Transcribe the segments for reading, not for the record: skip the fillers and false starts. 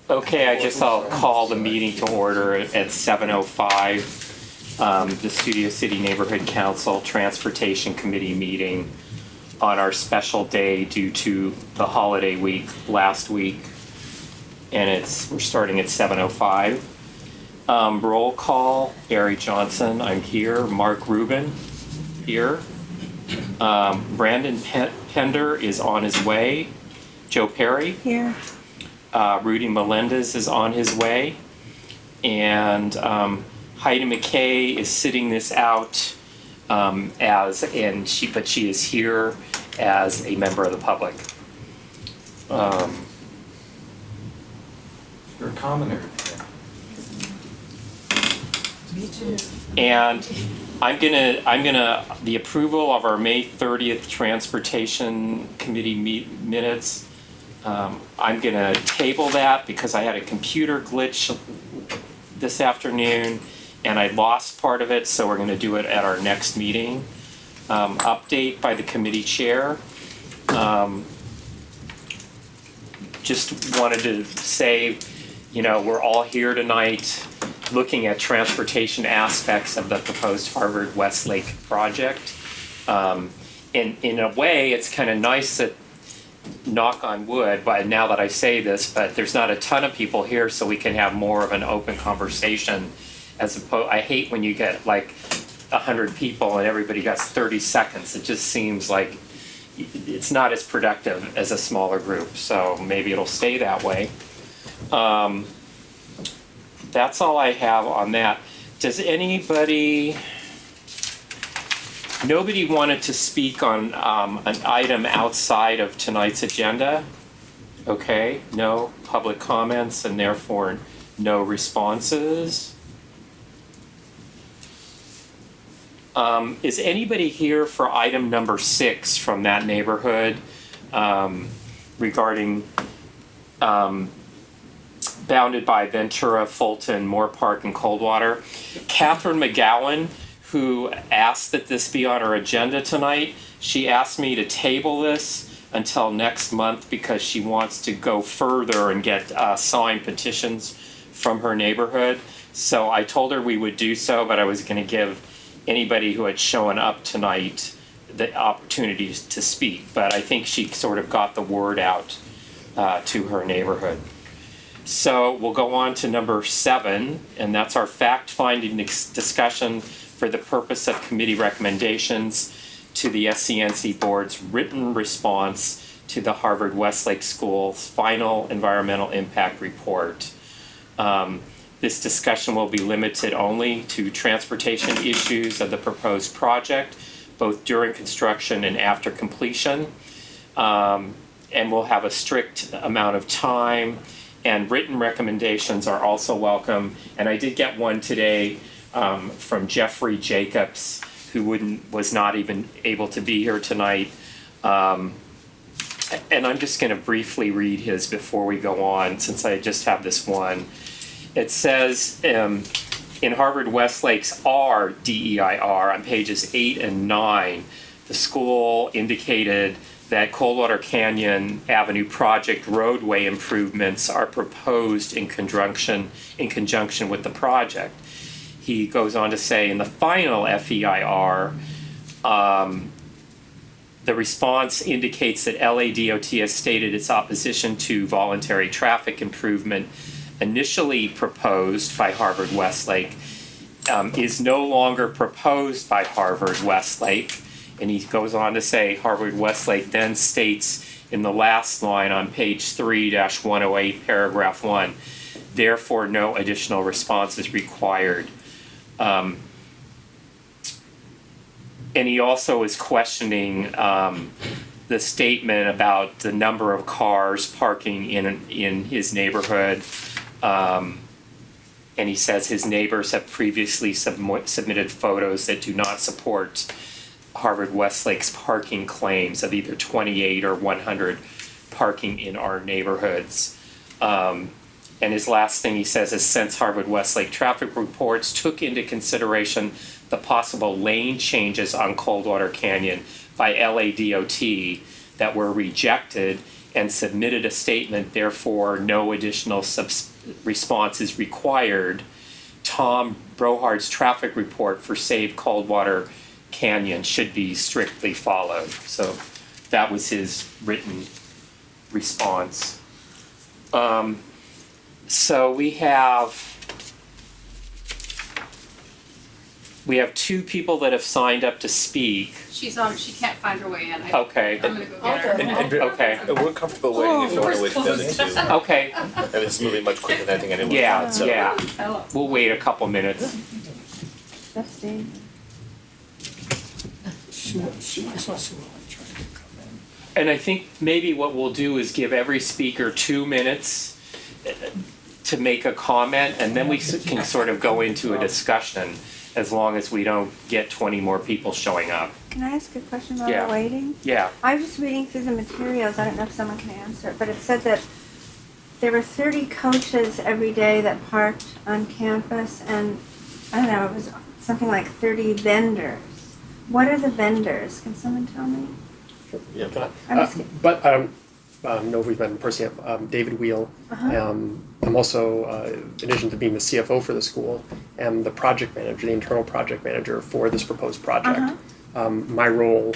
Okay, I'll call the meeting to order at 7:05. The Studio City Neighborhood Council Transportation Committee meeting on our special day due to the holiday week last week. And we're starting at 7:05. Roll call, Barry Johnson, I'm here. Mark Rubin, here. Brandon Pender is on his way. Joe Perry? Here. Rudy Melendez is on his way. And Heidi McKay is sitting this out but she is here as a member of the public. You're a commoner. Me too. And the approval of our May 30th Transportation Committee minutes, I'm gonna table that because I had a computer glitch this afternoon and I lost part of it, so we're gonna do it at our next meeting. Update by the committee chair. Just wanted to say, we're all here tonight looking at transportation aspects of the proposed Harvard-Westlake project. In a way, it's kind of nice that, knock on wood, but now that I say this, but there's not a ton of people here, so we can have more of an open conversation. I hate when you get like 100 people and everybody gets 30 seconds. It just seems like it's not as productive as a smaller group, so maybe it'll stay that way. That's all I have on that. Does nobody wanted to speak on an item outside of tonight's agenda? Okay, no public comments and therefore no responses. Is anybody here for item number 6 from that neighborhood regarding bounded by Ventura, Fulton, Moorpark, and Coldwater? Catherine McGowan, who asked that this be on our agenda tonight, she asked me to table this until next month because she wants to go further and get signed petitions from her neighborhood. So I told her we would do so, but I was going to give anybody who had shown up tonight the opportunities to speak. But I think she sort of got the word out to her neighborhood. So we'll go on to number 7, and that's our fact-finding discussion for the purpose of committee recommendations to the SCNC Board's written response to the Harvard-Westlake School's final environmental impact report. This discussion will be limited only to transportation issues of the proposed project, both during construction and after completion. And we'll have a strict amount of time, and written recommendations are also welcome. And I did get one today from Jeffrey Jacobs, who was not even able to be here tonight. And I'm just going to briefly read his before we go on, since I just have this one. It says in Harvard-Westlake's DEIR on pages 8 and 9, the school indicated that Coldwater Canyon Avenue project roadway improvements are proposed in conjunction with the project. He goes on to say in the final FEIR, the response indicates that LADOT has stated its opposition to voluntary traffic improvement initially proposed by Harvard-Westlake is no longer proposed by Harvard-Westlake. And he goes on to say Harvard-Westlake then states in the last line on page 3-108, paragraph 1, therefore no additional response is required. And he also is questioning the statement about the number of cars parking in his neighborhood. And he says his neighbors have previously submitted photos that do not support Harvard-Westlake's parking claims of either 28 or 100 parking in our neighborhoods. And his last thing he says is, since Harvard-Westlake traffic reports took into consideration the possible lane changes on Coldwater Canyon by LADOT that were rejected, and submitted a statement, therefore no additional response is required. Tom Brohard's traffic report for Save Coldwater Canyon should be strictly followed. So that was his written response. So we have two people that have signed up to speak. She's on. She can't find her way in. Okay. I'm gonna go get her. Okay. We're comfortable waiting if you want to wait for the other two. Okay. And it's moving much quicker than I think anyone Yeah, thought, so. yeah. Hello. We'll wait a couple minutes. That's Dave. And I think maybe what we'll do is give every speaker 2 minutes to make a comment, and then we can sort of go into a discussion, as long as we don't get 20 more people showing up. Can I ask a question while Yeah. we're waiting? Yeah. I was just reading through the materials. I don't know if someone can answer it, but it said that there were 30 coaches every day that parked on campus, and I don't know, it was something like 30 vendors. What are the vendors? Can someone tell me? Yeah, can I? I'm just kidding. But I don't know if we've met in person yet. David Wheel. I'm also, in addition to being the CFO for the school, am the project manager, the internal project manager for this proposed project. My role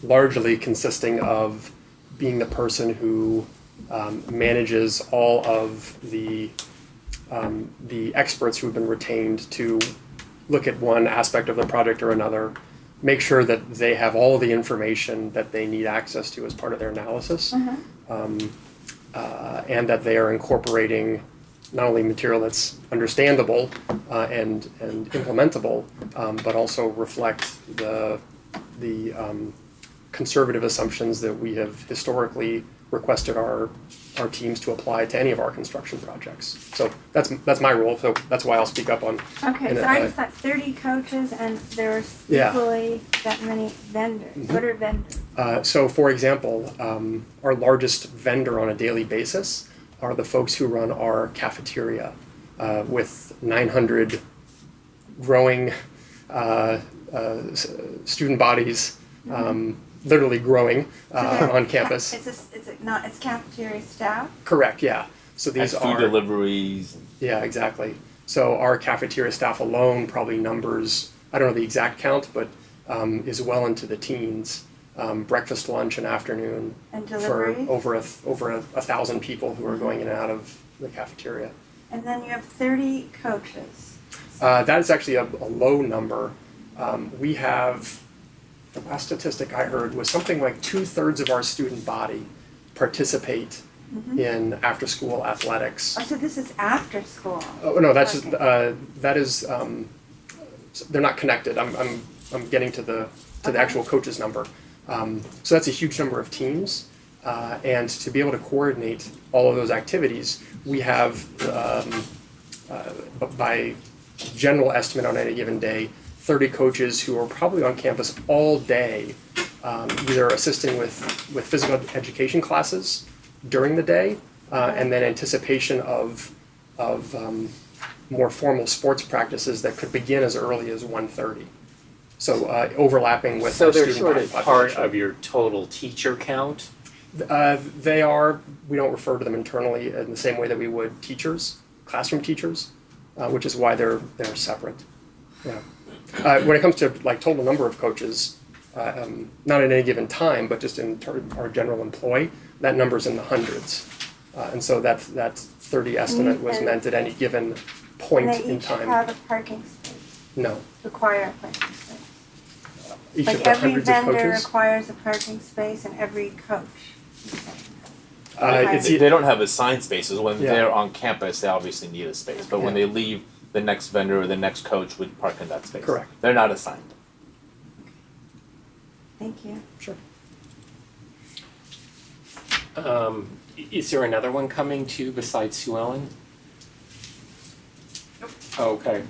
largely consisting of being the person who manages all of the experts who have been retained to look at one aspect of the project or another, make sure that they have all the information that they need access to as part of their analysis, and that they are incorporating not only material that's understandable and implementable, but also reflect the conservative assumptions that we have historically requested our teams to apply to any of our construction projects. So that's my role. So that's why I'll speak up on. Okay, so I just thought 30 coaches and there's equally that many vendors. What are vendors? So for example, our largest vendor on a daily basis are the folks who run our cafeteria with 900 growing student bodies, literally growing on campus. It's cafeteria staff? Correct, yeah. So these And food are deliveries. Yeah, exactly. So our cafeteria staff alone probably numbers, I don't know the exact count, but is well into the teens. Breakfast, lunch, and afternoon And for deliveries? over a 1,000 people who are going in and out of the cafeteria. And then you have 30 coaches. That is actually a low number. We have, the last statistic I heard was something like 2/3 of our student body participate in after-school athletics. Oh, so this is after school. Oh no, that's Okay. just that is they're not connected. I'm getting to the actual coaches number. So that's a huge number of teams, and to be able to coordinate all of those activities, we have by general estimate on any given day, 30 coaches who are probably on campus all day, either assisting with physical education classes during the day, and then anticipation of more formal sports practices that could begin as early as 1:30. So overlapping with So our they're student sort body of part population. of your total teacher count? They are. We don't refer to them internally in the same way that we would teachers, classroom teachers, which is why they're separate. Yeah. When it comes to like total number of coaches, not at any given time, but just in our general employ, that number's in the hundreds, and so that 30 estimate was meant at any given point And they in each time. have a parking space, No, require a parking space. each Like of the every hundreds of vendor coaches. requires a parking space and every coach. It's They don't have assigned spaces. When Yeah. they're on campus, they obviously need a space. But when they leave, the next vendor or the next coach would park in that space. Correct. They're not assigned. Thank you. Sure. Is there another one coming too besides Sue Ellen? Nope. Okay.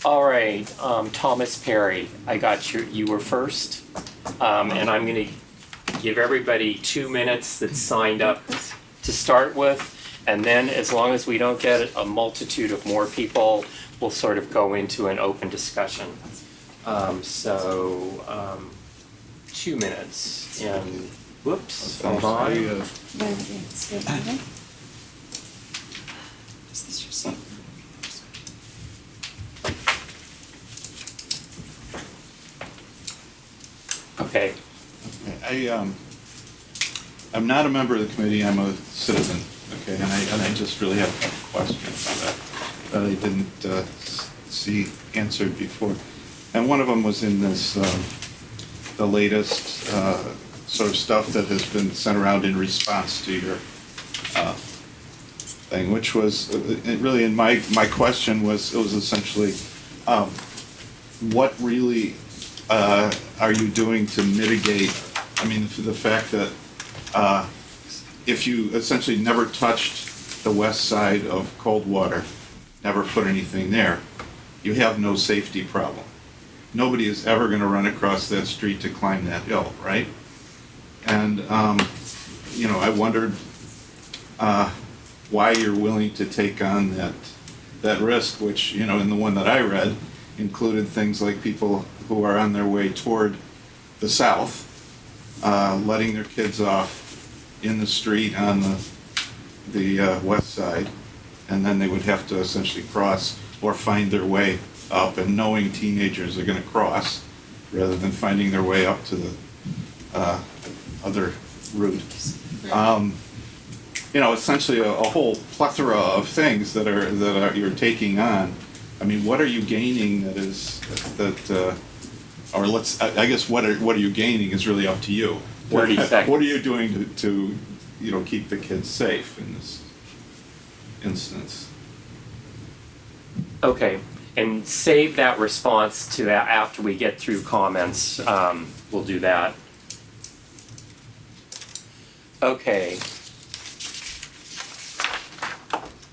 All right, Thomas Perry, I got you were first. And I'm gonna give everybody 2 minutes that signed up to start with. And then as long as we don't get a multitude of more people, we'll sort of go into an open discussion. 2 minutes, and Whoops, Thanks. hold on. Is this your seat? Okay, I'm not a member of the committee, I'm a citizen, okay, and I just really have a couple questions that I didn't see answered before. And one of them was in this, the latest sort of stuff that has been sent around in response to your thing, which was, really, in my question was, it was essentially, what really are you doing to mitigate, I mean, the fact that if you essentially never touched the west side of Coldwater, never put anything there, you have no safety problem. Nobody is ever going to run across that street to climb that hill, right? And, I wondered why you're willing to take on that risk, which, in the one that I read, included things like people who are on their way toward the south, letting their kids off in the street on the west side, and then they would have to essentially cross or find their way up, and knowing teenagers are going to cross rather than finding their way up to the other route. Essentially a whole plethora of things that are you're taking on. I mean, what are you gaining I guess what are you gaining is really up to you. 30 seconds. What are you doing to keep the kids safe in this instance? okay, and save that response to after we get through comments, we'll do that. Okay.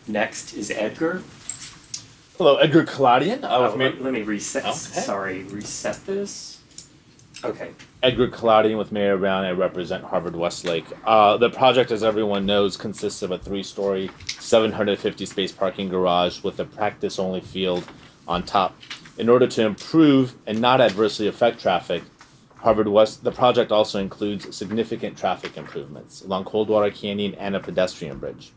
Next is Edgar. Hello, Edgar Kaladian. Let me reset, Okay. sorry, reset this. Okay. Edgar Kaladian with Mayor Brown. I represent Harvard-Westlake. The project, as everyone knows, consists of a 3-story, 750-space parking garage with a practice-only field on top. In order to improve and not adversely affect traffic, the project also includes significant traffic improvements along Coldwater Canyon and a pedestrian bridge.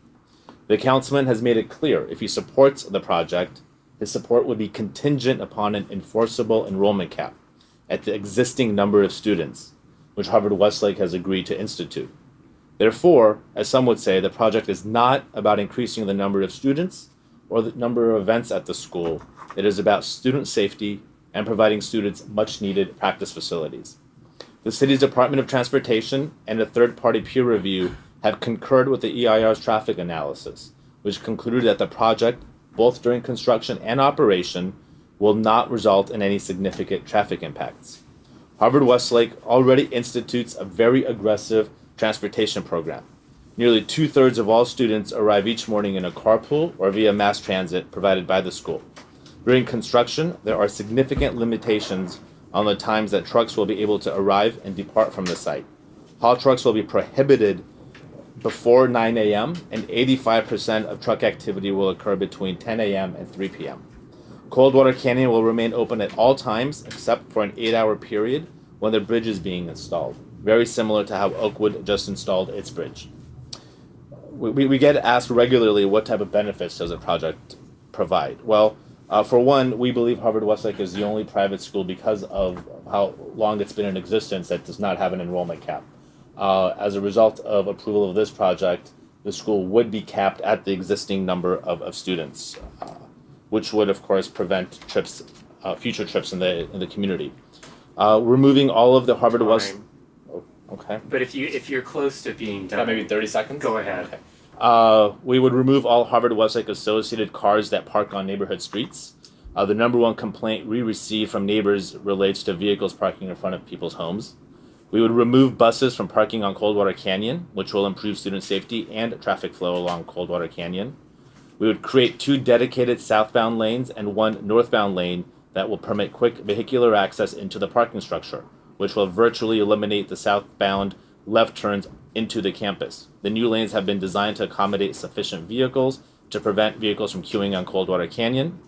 The councilman has made it clear if he supports the project, his support would be contingent upon an enforceable enrollment cap at the existing number of students, which Harvard-Westlake has agreed to institute. Therefore, as some would say, the project is not about increasing the number of students or the number of events at the school. It is about student safety and providing students much-needed practice facilities. The city's Department of Transportation and a third-party peer review have concurred with the EIR's traffic analysis, which concluded that the project, both during construction and operation, will not result in any significant traffic impacts. Harvard-Westlake already institutes a very aggressive transportation program. Nearly 2/3 of all students arrive each morning in a carpool or via mass transit provided by the school. During construction, there are significant limitations on the times that trucks will be able to arrive and depart from the site. Haul trucks will be prohibited before 9 a.m., and 85% of truck activity will occur between 10 a.m. and 3 p.m. Coldwater Canyon will remain open at all times except for an 8-hour period when the bridge is being installed, very similar to how Oakwood just installed its bridge. We get asked regularly what type of benefits does a project provide. Well, for one, we believe Harvard-Westlake is the only private school because of how long it's been in existence that does not have an enrollment cap. As a result of approval of this project, the school would be capped at the existing number of students, which would, of course, prevent future trips in the community. Removing all of the Harvard-Westlake. Fine. Oh, okay. But if you're close to being done, Maybe 30 seconds. go ahead. Okay. We would remove all Harvard-Westlake associated cars that park on neighborhood streets. The number one complaint we receive from neighbors relates to vehicles parking in front of people's homes. We would remove buses from parking on Coldwater Canyon, which will improve student safety and traffic flow along Coldwater Canyon. We would create 2 dedicated southbound lanes and 1 northbound lane that will permit quick vehicular access into the parking structure, which will virtually eliminate the southbound left turns into the campus. The new lanes have been designed to accommodate sufficient vehicles to prevent vehicles from queuing on Coldwater Canyon.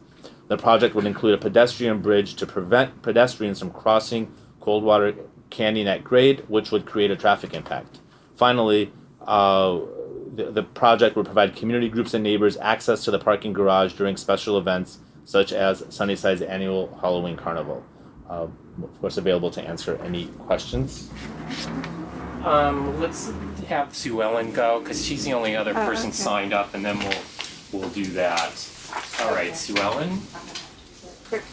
The project would include a pedestrian bridge to prevent pedestrians from crossing Coldwater canning at grade, which would create a traffic impact. Finally, the project would provide community groups and neighbors access to the parking garage during special events such as Sunnyside's annual Halloween Carnival. Of course, available to answer any questions. Let's have Sue Ellen go, because she's the only other person okay. signed up, and then we'll do that. All right, Sue Ellen? Quick.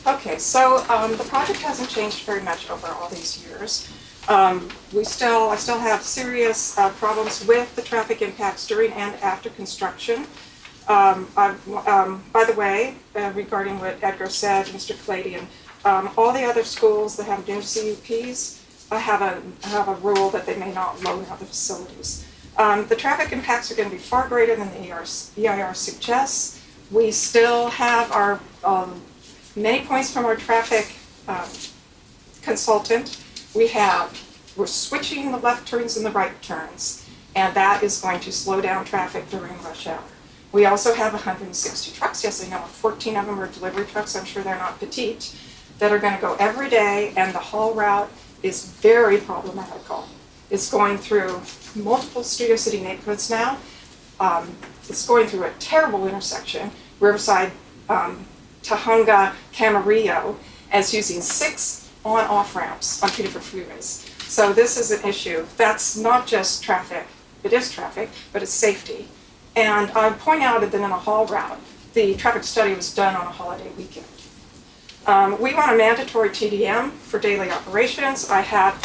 Okay, so the project hasn't changed very much over all these years. I still have serious problems with the traffic impacts during and after construction. By the way, regarding what Edgar said, Mr. Caladian, all the other schools that have new CUPs have a rule that they may not load other facilities. The traffic impacts are going to be far greater than the EIR suggests. We still have our many points from our traffic consultant. We're switching the left turns and the right turns, and that is going to slow down traffic during rush hour. We also have 160 trucks. Yes, I know 14 of them are delivery trucks. I'm sure they're not petite, that are going to go every day, and the haul route is very problematical. It's going through multiple Studio City neighborhoods now. It's going through a terrible intersection, Riverside, Tahunga, Camarillo, and it's using 6 on-off ramps on 2 different freeways. So this is an issue. That's not just traffic. It is traffic, but it's safety. And I would point out that in a haul route, the traffic study was done on a holiday weekend. We want a mandatory TDM for daily operations. I have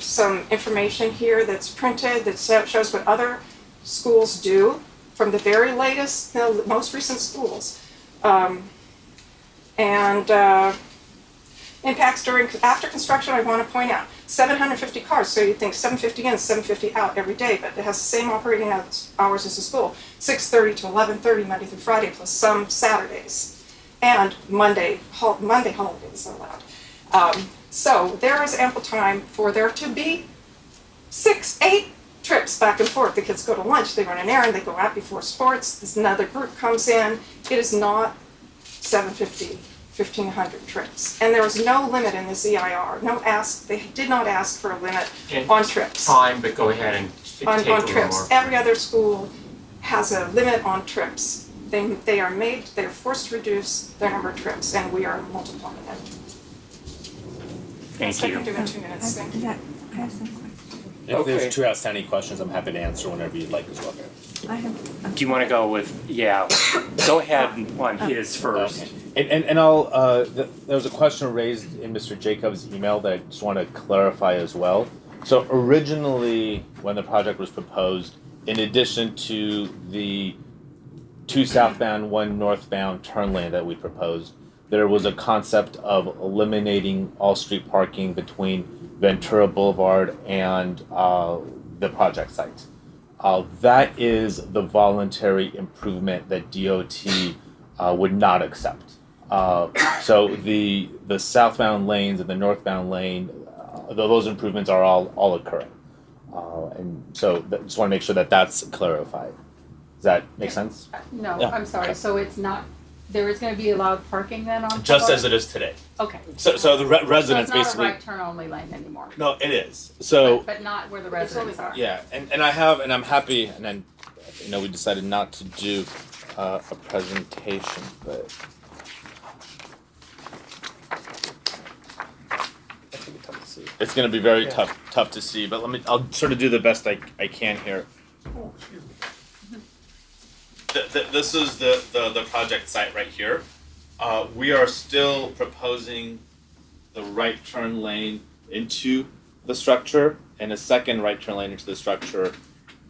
some information here that's printed that shows what other schools do from the very latest, the most recent schools. Impacts after construction, I want to point out, 750 cars, so you think 750 in, 750 out every day, but it has the same operating hours as the school, 6:30 to 11:30 Monday through Friday, plus some Saturdays, and Monday holidays are allowed. So there is ample time for there to be 6-8 trips back and forth. The kids go to lunch, they run an errand, they go out before sports, this another group comes in. It is not 750. 1,500 trips. And there was no limit in the EIR. They did not ask for a limit on trips. Fine, but go ahead and take On a little trips. more. Every other school has a limit on trips. They're forced to reduce their number of trips, and we are multiplying it. Thank So I you. can do it in 2 minutes. I have some questions. If Okay. there's 2 outstanding questions, I'm happy to answer whenever you'd like as well. I have. Do you want to go with, go ahead on his first. Okay. And I'll, there was a question raised in Mr. Jacobs' email that I just want to clarify as well. So originally, when the project was proposed, in addition to the 2 southbound, 1 northbound turn lane that we proposed, there was a concept of eliminating all street parking between Ventura Boulevard and the project site. That is the voluntary improvement that DOT would not accept. So the southbound lanes and the northbound lane, those improvements are all occurring. And so just want to make sure that that's clarified. Does that make sense? No, Yeah. I'm sorry, Okay. so it's not, there is gonna be allowed parking then on? Just Boulevard? as it is today. Okay. So the residents So it's basically. not a right turn only lane anymore? No, it is. So But not where the residents are? yeah, and I'm happy, and then we decided not to do a presentation, but. It's going to be very tough to see, but I'll sort of do the best I can here. This is the project site right here. We are still proposing the right turn lane into the structure and a second right turn lane into the structure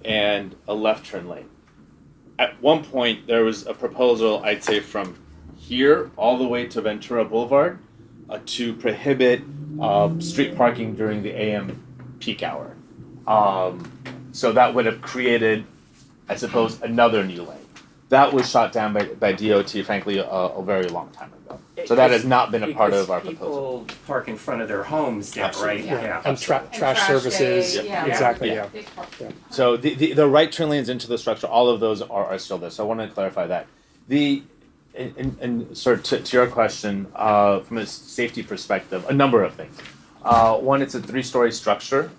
and a left turn lane. At one point, there was a proposal, I'd say from here all the way to Ventura Boulevard to prohibit street parking during the AM peak hour. So that would have created, I suppose, another new lane. That was shot down by DOT, frankly, a very long time ago. So that has not been a part of our proposal. People park in front of their homes now, right? Absolutely. Yeah. And trash trash services, day, yeah. exactly, Yeah. yeah. Big park. So the right turn lanes into the structure, all of those are still there. So I want to clarify that. And sort of to your question, from a safety perspective, a number of things. One, it's a 3-story structure.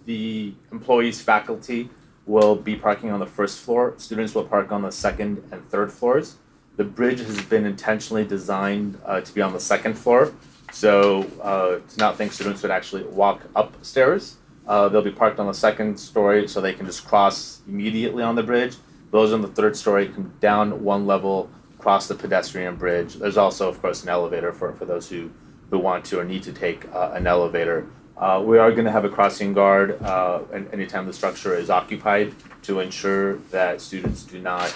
The employees, faculty will be parking on the first floor. Students will park on the second and third floors. The bridge has been intentionally designed to be on the second floor, so to not think students would actually walk upstairs. They'll be parked on the second story so they can just cross immediately on the bridge. Those on the third story come down one level, cross the pedestrian bridge. There's also, of course, an elevator for those who want to or need to take an elevator. We are going to have a crossing guard anytime the structure is occupied to ensure that students do not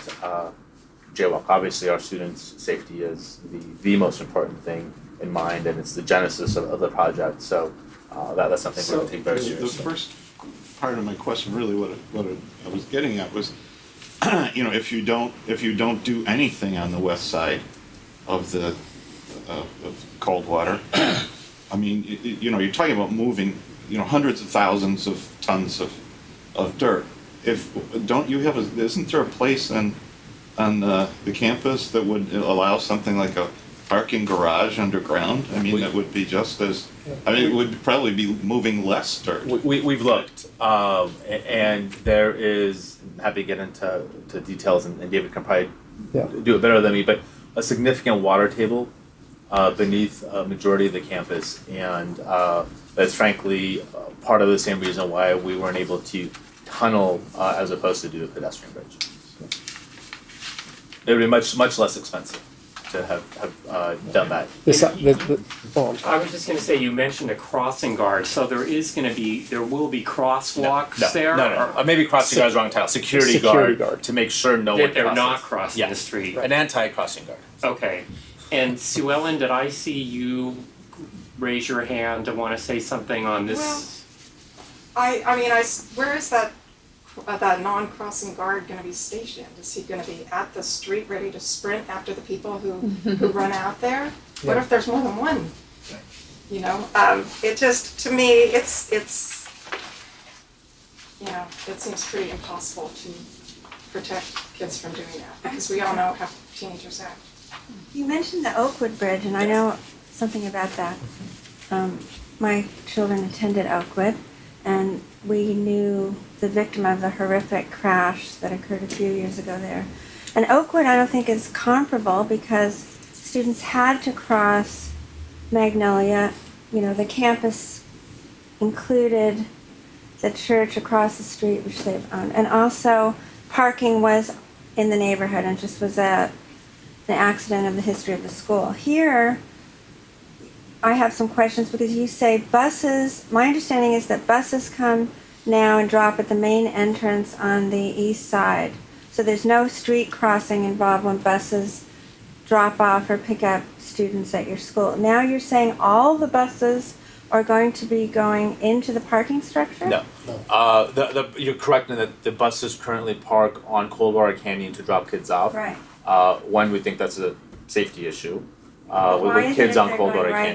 jaywalk. Obviously, our students' safety is the most important thing in mind, and it's the genesis of the project. So that's something we're going to take very seriously. The first part of my question, really, what I was getting at was, if you don't do anything on the west side of the of Coldwater, I mean, you're talking about moving, hundreds of thousands of tons of dirt. Isn't there a place on the campus that would allow something like a parking garage underground? I mean, that would be just as, it would probably be moving less dirt. We've looked, and there is, I'm happy to get into details, and David can probably do it better than me, but a significant water table beneath a majority of the campus, and that's frankly part of the same reason why we weren't able to tunnel as opposed to do a pedestrian bridge. It would be much less expensive to have done that. I was just going to say, you mentioned a crossing guard, so there will be crosswalks there? No. Maybe crossing guard is wrong title. Security guard to make sure no one that they're crosses. not crossing the street. An anti-crossing guard. Okay. And Sue Ellen, did I see you raise your hand to want to say something on this? Well, where is that non-crossing guard going to be stationed? Is he going to be at the street ready to sprint after the people who run out there? What if there's more than one? It just, to me, it seems pretty impossible to protect kids from doing that, because we all know how teenagers act. You mentioned the Oakwood Bridge, and I know something about that. My children attended Oakwood, and we knew the victim of the horrific crash that occurred a few years ago there. And Oakwood, I don't think, is comparable because students had to cross Magnolia. The campus included the church across the street, which they've owned. And also, parking was in the neighborhood and just was an accident of the history of the school. Here, I have some questions because you say buses, my understanding is that buses come now and drop at the main entrance on the east side. So there's no street crossing involved when buses drop off or pick up students at your school. Now you're saying all the buses are going to be going into the parking structure? No. You're correct in that the buses currently park on Coldwater Canyon to drop kids off. Right. One, we think that's a safety issue. Why With is kids it if on they're Coldwater going right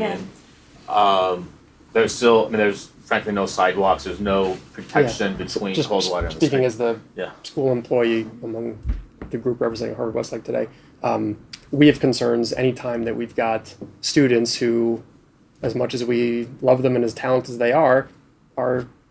Canyon. There's frankly no sidewalks, there's no protection between Just Coldwater and the speaking street. as the school employee among the group representing Harvard-Westlake today, we have concerns anytime that we've got students who, as much as we love them and as talented as they are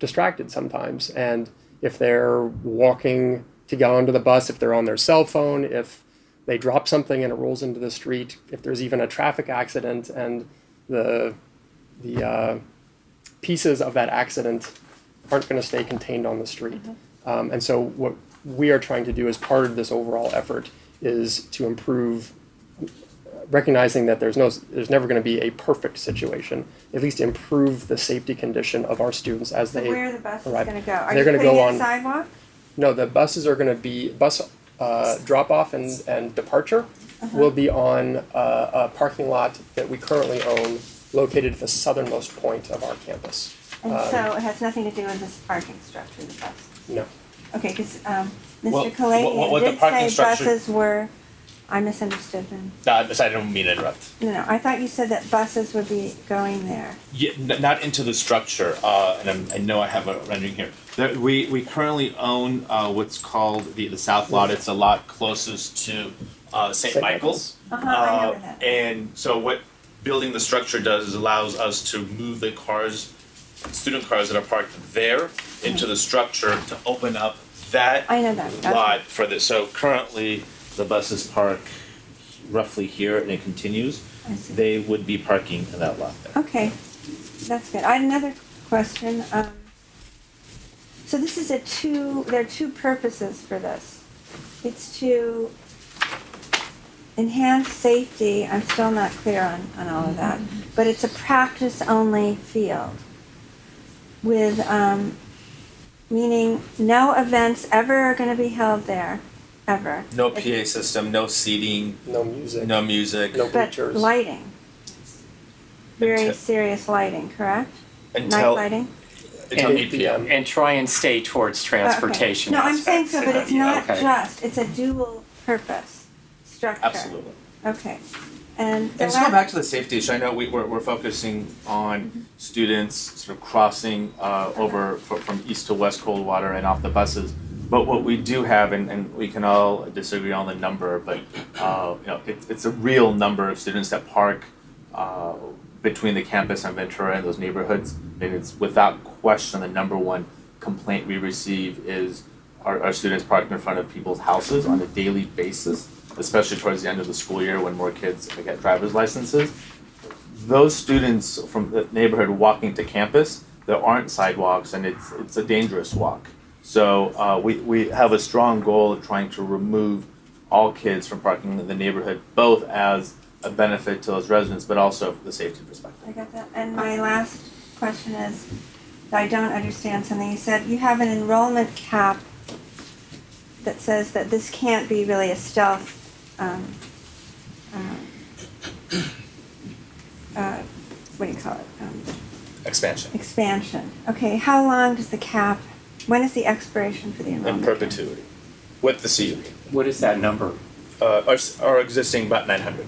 distracted sometimes. And if they're walking to get onto the bus, if they're on their cell phone, if they drop something and it rolls into the street, if there's even a traffic accident and the pieces of that accident aren't going to stay contained on the street. And so what we are trying to do as part of this overall effort is to improve, recognizing that there's never going to be a perfect situation, at least improve the safety condition of our students as they Where are the buses arrive. going to go? Are They're you gonna putting go in on- sidewalk? No, the buses are going to be, drop off and departure will be on a parking lot that we currently own, located at the southernmost point of our campus. And so it has nothing to do with this parking structure, the bus? No. Okay, because Well, Mr. Kalanian what the did parking say structure- buses were, I misunderstood them. I don't mean to interrupt. No, I thought you said that buses would be going there. Yeah, not into the structure, and I know I have a rendering here. We currently own what's called the South Lot. It's a lot closest to St. Michael's. I know that. And so what building the structure does is allows us to move the cars, student cars that are parked there into the structure to open up that I know that. lot for this. So currently, the buses park roughly here and it continues. I see. They would be parking in that lot there. Okay, that's good. I had another question. So this is there are two purposes for this. It's to enhance safety. I'm still not clear on all of that. But it's a practice-only field with, meaning no events ever are going to be held there, ever. No PA system, no seating, No music. no music. No But bleachers. lighting. Very Until- serious lighting, correct? Night Until lighting? until And- 8 p.m. And try and stay towards transportation. Okay. No, I'm saying so, but it's not Okay. just, it's a dual purpose structure. Absolutely. Okay. And the And just going la- back to the safety issue, I know we're focusing on students sort of crossing over from east to west Coldwater and off the buses. But what we do have, and we can all disagree on the number, but it's a real number of students that park between the campus and Ventura and those neighborhoods. And it's without question the number one complaint we receive is our students parked in front of people's houses on a daily basis, especially towards the end of the school year when more kids get driver's licenses. Those students from the neighborhood walking to campus, there aren't sidewalks and it's a dangerous walk. So we have a strong goal of trying to remove all kids from parking in the neighborhood, both as a benefit to those residents, but also from the safety perspective. I got that. And my last question is, I don't understand something. You said you have an enrollment cap that says that this can't be really a stealth what do you call it? Expansion Expansion. Okay, how long does the cap, when is the expiration for the in enrollment? perpetuity with the CUP. What is that number? Our existing about 900.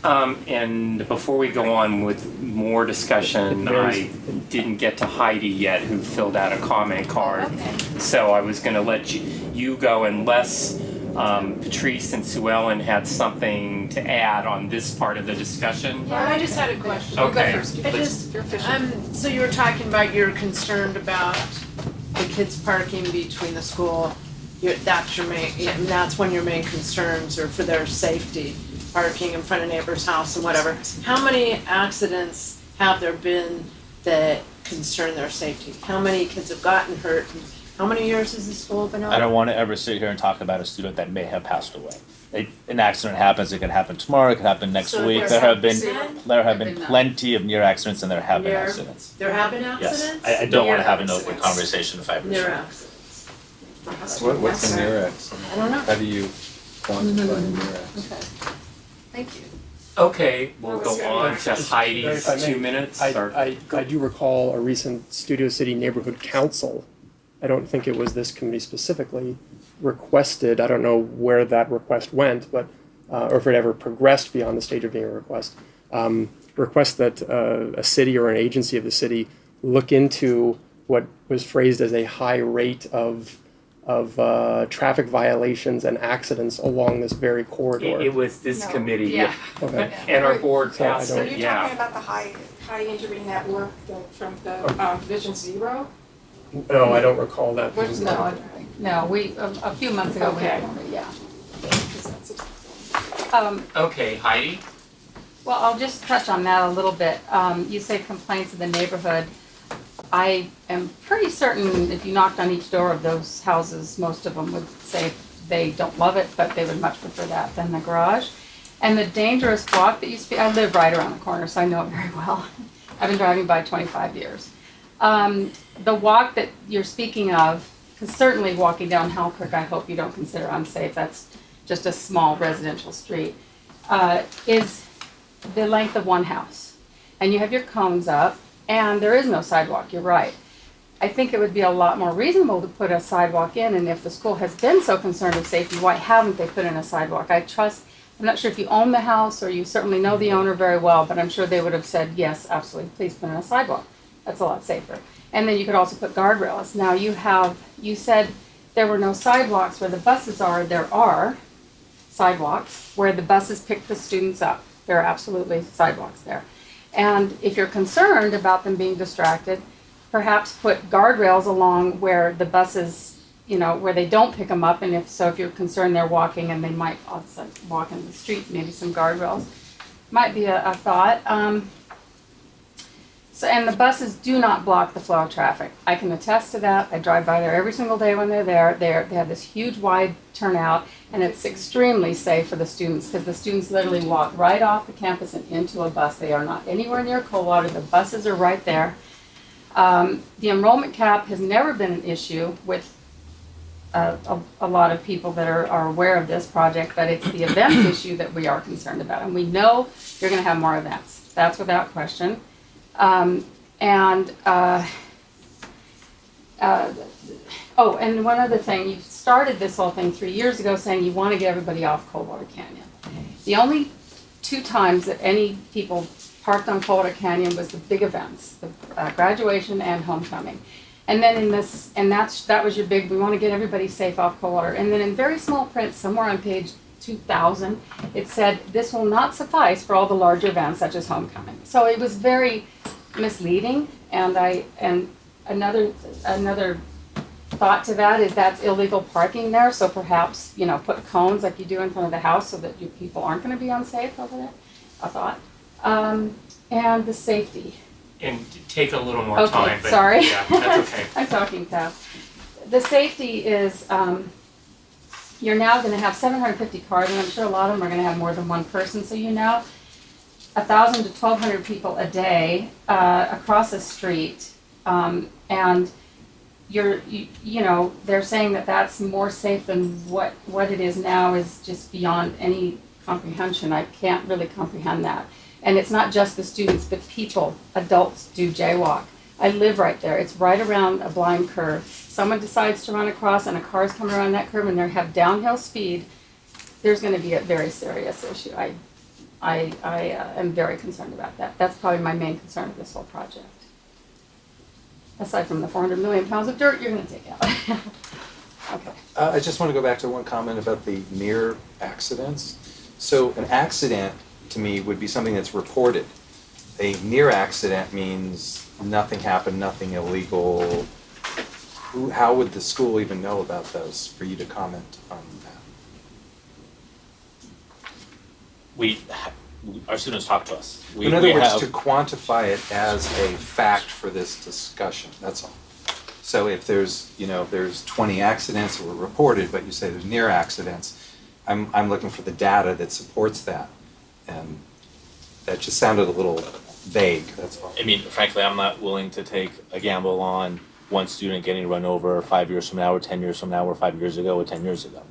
Okay. And before we go on with more discussion, I didn't get to Heidi yet, who filled out a comment card. So I was going to let you go unless Patrice and Sue Ellen had something to add on this part of the discussion. Yeah, I just had a question. Okay. I just, so you were talking about you're concerned about the kids parking between the school. That's your main, and that's one of your main concerns, or for their safety, parking in front of neighbor's house and whatever. How many accidents have there been that concern their safety? How many kids have gotten hurt? How many years has the school been open? I don't want to ever sit here and talk about a student that may have passed away. An accident happens. It could happen tomorrow. It could happen next So week. there's There have been accidents? plenty of near accidents, and there have been Near- accidents. There have been Yes, accidents? I don't want to Near have an open accidents. conversation if I Near pursue. accidents. What's a near accident? I don't know. How do you quantify a near accident? Okay. Thank you. Okay, we'll go on to Heidi's If I may, 2 minutes. or- I do recall a recent Studio City Neighborhood Council. I don't think it was this committee specifically requested. I don't know where that request went, but or if it ever progressed beyond the stage of being a request. Request that a city or an agency of the city look into what was phrased as a high rate of traffic violations and accidents along this very corridor. It was this No. committee, Yeah. Okay. and our board So I passed don't- Are it, you yeah. talking about the high injury network from the Vision Zero? No, I don't recall that. What's being- that? No, a few months ago, we Okay. had one, yeah. 'Cause that's Okay, Heidi? Well, I'll just touch on that a little bit. You say complaints of the neighborhood. I am pretty certain if you knocked on each door of those houses, most of them would say they don't love it, but they would much prefer that than the garage. And the dangerous walk that you speak, I live right around the corner, so I know it very well. I've been driving by 25 years. The walk that you're speaking of, because certainly walking down Halkirk, I hope you don't consider unsafe. That's just a small residential street, is the length of one house. And you have your cones up, and there is no sidewalk, you're right. I think it would be a lot more reasonable to put a sidewalk in, and if the school has been so concerned with safety, why haven't they put in a sidewalk? I'm not sure if you own the house, or you certainly know the owner very well, but I'm sure they would have said, yes, absolutely, please put in a sidewalk. That's a lot safer. And then you could also put guardrails. Now you said there were no sidewalks where the buses are. There are sidewalks where the buses pick the students up. There are absolutely sidewalks there. And if you're concerned about them being distracted, perhaps put guardrails along where the buses, where they don't pick them up. And if you're concerned they're walking and they might also walk in the street, maybe some guardrails might be a thought. And the buses do not block the flow of traffic. I can attest to that. I drive by there every single day when they're there. They have this huge wide turnout, and it's extremely safe for the students because the students literally walk right off the campus and into a bus. They are not anywhere near Coldwater. The buses are right there. The enrollment cap has never been an issue with a lot of people that are aware of this project, but it's the events issue that we are concerned about. And we know you're going to have more events. That's without question. And one other thing, you started this whole thing 3 years ago saying you want to get everybody off Coldwater Canyon. The only 2 times that any people parked on Coldwater Canyon was the big events, the graduation and homecoming. And then that was your big, we want to get everybody safe off Coldwater. And then in very small print, somewhere on page 2000, it said, this will not suffice for all the larger events such as homecoming. So it was very misleading, and another thought to that is that's illegal parking there, so perhaps, put cones like you do in front of the house so that people aren't going to be unsafe over there, I thought. And the safety. And take a little more Okay, time. But sorry. Yeah, that's okay. I'm talking fast. The safety is, you're now going to have 750 cars, and I'm sure a lot of them are going to have more than one person. So 1,000 to 1,200 people a day across the street, and they're saying that that's more safe than what it is now is just beyond any comprehension. I can't really comprehend that. And it's not just the students, but people, adults do jaywalk. I live right there. It's right around a blind curve. Someone decides to run across and a car's coming around that curve and they have downhill speed, there's going to be a very serious issue. I am very concerned about that. That's probably my main concern of this whole project. Aside from the 400 million pounds of dirt you're going to take out. Okay. I just want to go back to one comment about the near accidents. So an accident, to me, would be something that's reported. A near accident means nothing happened, nothing illegal. How would the school even know about those for you to comment on that? Our students talk to us. In other words, to quantify it as a fact for this discussion, that's all. So if there's 20 accidents that were reported, but you say there's near accidents, I'm looking for the data that supports that. And that just sounded a little vague, that's all. I mean, frankly, I'm not willing to take a gamble on one student getting run over 5 years from now, or 10 years from now, or 5 years ago, or 10 years ago.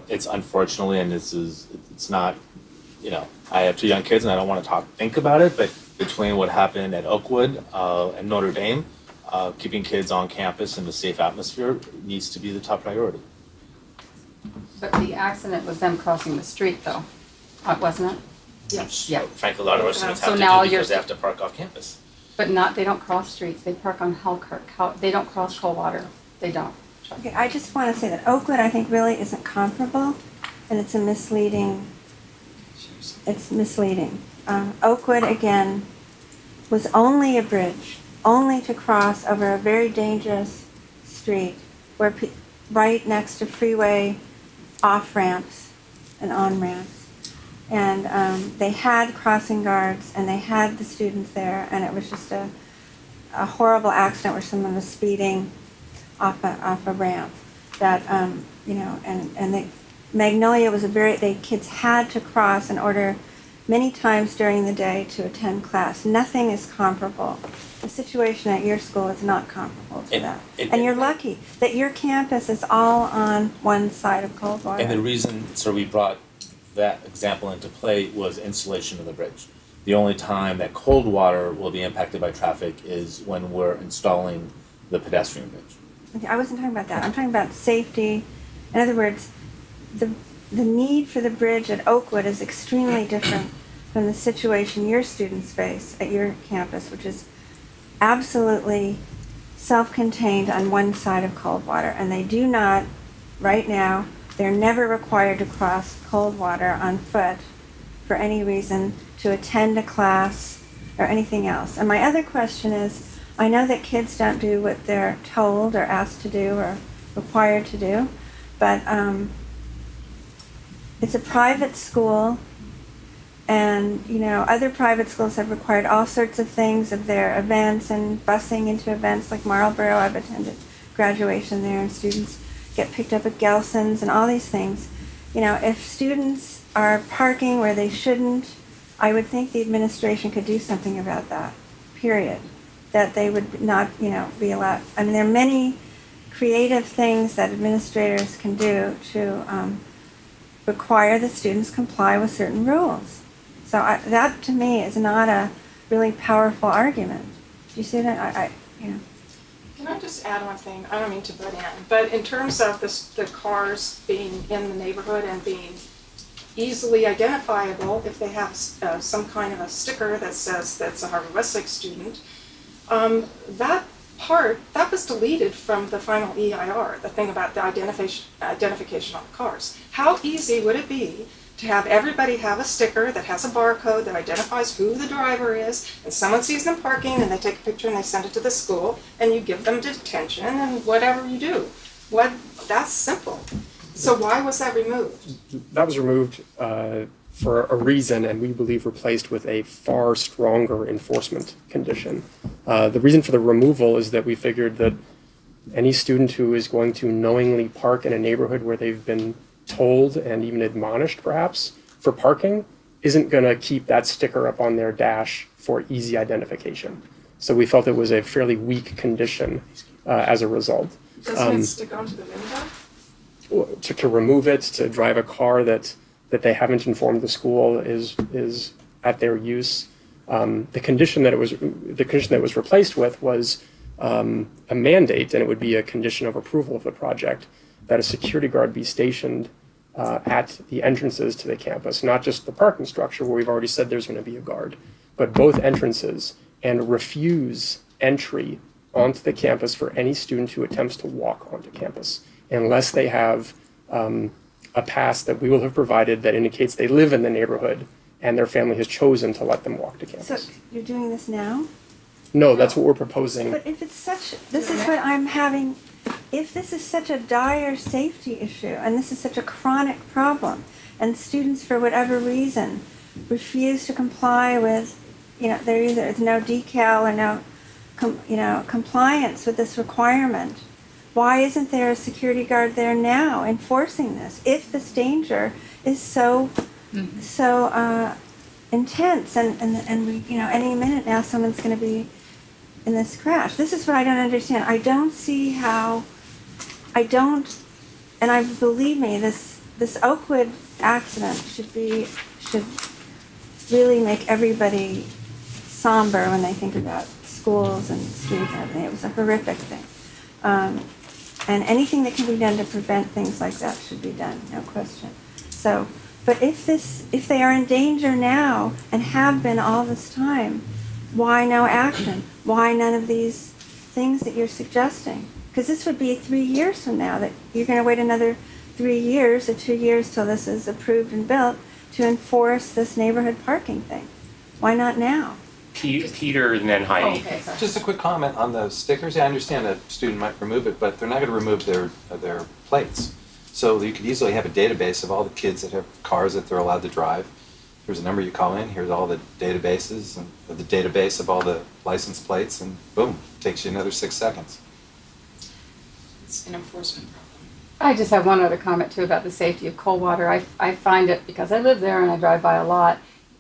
It's unfortunately, and it's not, I have 2 young kids and I don't want to think about it, but between what happened at Oakwood and Notre Dame, keeping kids on campus in a safe atmosphere needs to be the top priority. But the accident was them crossing the street, though, wasn't it? Yes. Yeah. Frankly, a lot of our students So have to now do because you're- they have to park off campus. But they don't cross streets. They park on Halkirk. They don't cross Coldwater. They don't. Okay, I just want to say that Oakwood, I think, really isn't comparable, and it's misleading. Oakwood, again, was only a bridge, only to cross over a very dangerous street where right next to freeway off-ramps and on-ramps. And they had crossing guards, and they had the students there, and it was just a horrible accident where someone was speeding off a ramp. That and the Magnolia was the kids had to cross in order many times during the day to attend class. Nothing is comparable. The situation at your school is not comparable to that. And you're lucky that your campus is all on one side of Coldwater. And the reason, we brought that example into play was installation of the bridge. The only time that Coldwater will be impacted by traffic is when we're installing the pedestrian bridge. Okay, I wasn't talking about that. I'm talking about safety. In other words, the need for the bridge at Oakwood is extremely different from the situation your students face at your campus, which is absolutely self-contained on one side of Coldwater. And they do not, right now, they're never required to cross Coldwater on foot for any reason to attend a class or anything else. And my other question is, I know that kids don't do what they're told or asked to do or required to do, but it's a private school, and other private schools have required all sorts of things of their events and busing into events like Marlboro. I've attended graduation there, and students get picked up at Gelson's and all these things. If students are parking where they shouldn't, I would think the administration could do something about that, period. That they would not, be allowed. I mean, there are many creative things that administrators can do to require that students comply with certain rules. So that, to me, is not a really powerful argument. Do you see that? Can I just add one thing? I don't mean to butt in, but in terms of the cars being in the neighborhood and being easily identifiable, if they have some kind of a sticker that says that's a Harvard-Westlake student, that was deleted from the final EIR, the thing about the identification on the cars. How easy would it be to have everybody have a sticker that has a barcode that identifies who the driver is, and someone sees them parking and they take a picture and they send it to the school, and you give them detention and whatever you do. That's simple. So why was that removed? That was removed for a reason, and we believe replaced with a far stronger enforcement condition. The reason for the removal is that we figured that any student who is going to knowingly park in a neighborhood where they've been told and even admonished perhaps for parking isn't going to keep that sticker up on their dash for easy identification. So we felt it was a fairly weak condition as a result. Doesn't it stick onto the window? To remove it, to drive a car that they haven't informed the school is at their use. The condition that it was replaced with was a mandate, and it would be a condition of approval of the project, that a security guard be stationed at the entrances to the campus, not just the parking structure where we've already said there's going to be a guard, but both entrances, and refuse entry onto the campus for any student who attempts to walk onto campus, unless they have a pass that we will have provided that indicates they live in the neighborhood and their family has chosen to let them walk to campus. So you're doing this now? No, that's what we're proposing. But if it's this is what I'm having, if this is such a dire safety issue, and this is such a chronic problem, and students, for whatever reason, refuse to comply with, there's no decal or no, compliance with this requirement, why isn't there a security guard there now enforcing this? If this danger is so intense, and we, any minute now someone's going to be in this crash. This is what I don't understand. I don't see how. And believe me, this Oakwood accident should really make everybody somber when they think about schools and streets and everything. It was a horrific thing. And anything that can be done to prevent things like that should be done, no question. So, but if they are in danger now and have been all this time, why no action? Why none of these things that you're suggesting? Because this would be 3 years from now, that you're going to wait another 3 years or 2 years till this is approved and built to enforce this neighborhood parking thing. Why not now? Peter and then Heidi. Okay, sorry. Just a quick comment on the stickers. I understand a student might remove it, but they're not going to remove their plates. So you could easily have a database of all the kids that have cars that they're allowed to drive. Here's a number you call in. Here's all the databases and the database of all the license plates, and boom, takes you another 6 seconds. It's an enforcement problem. I just have one other comment too about the safety of Coldwater. I find it, because I live there and I drive by a lot,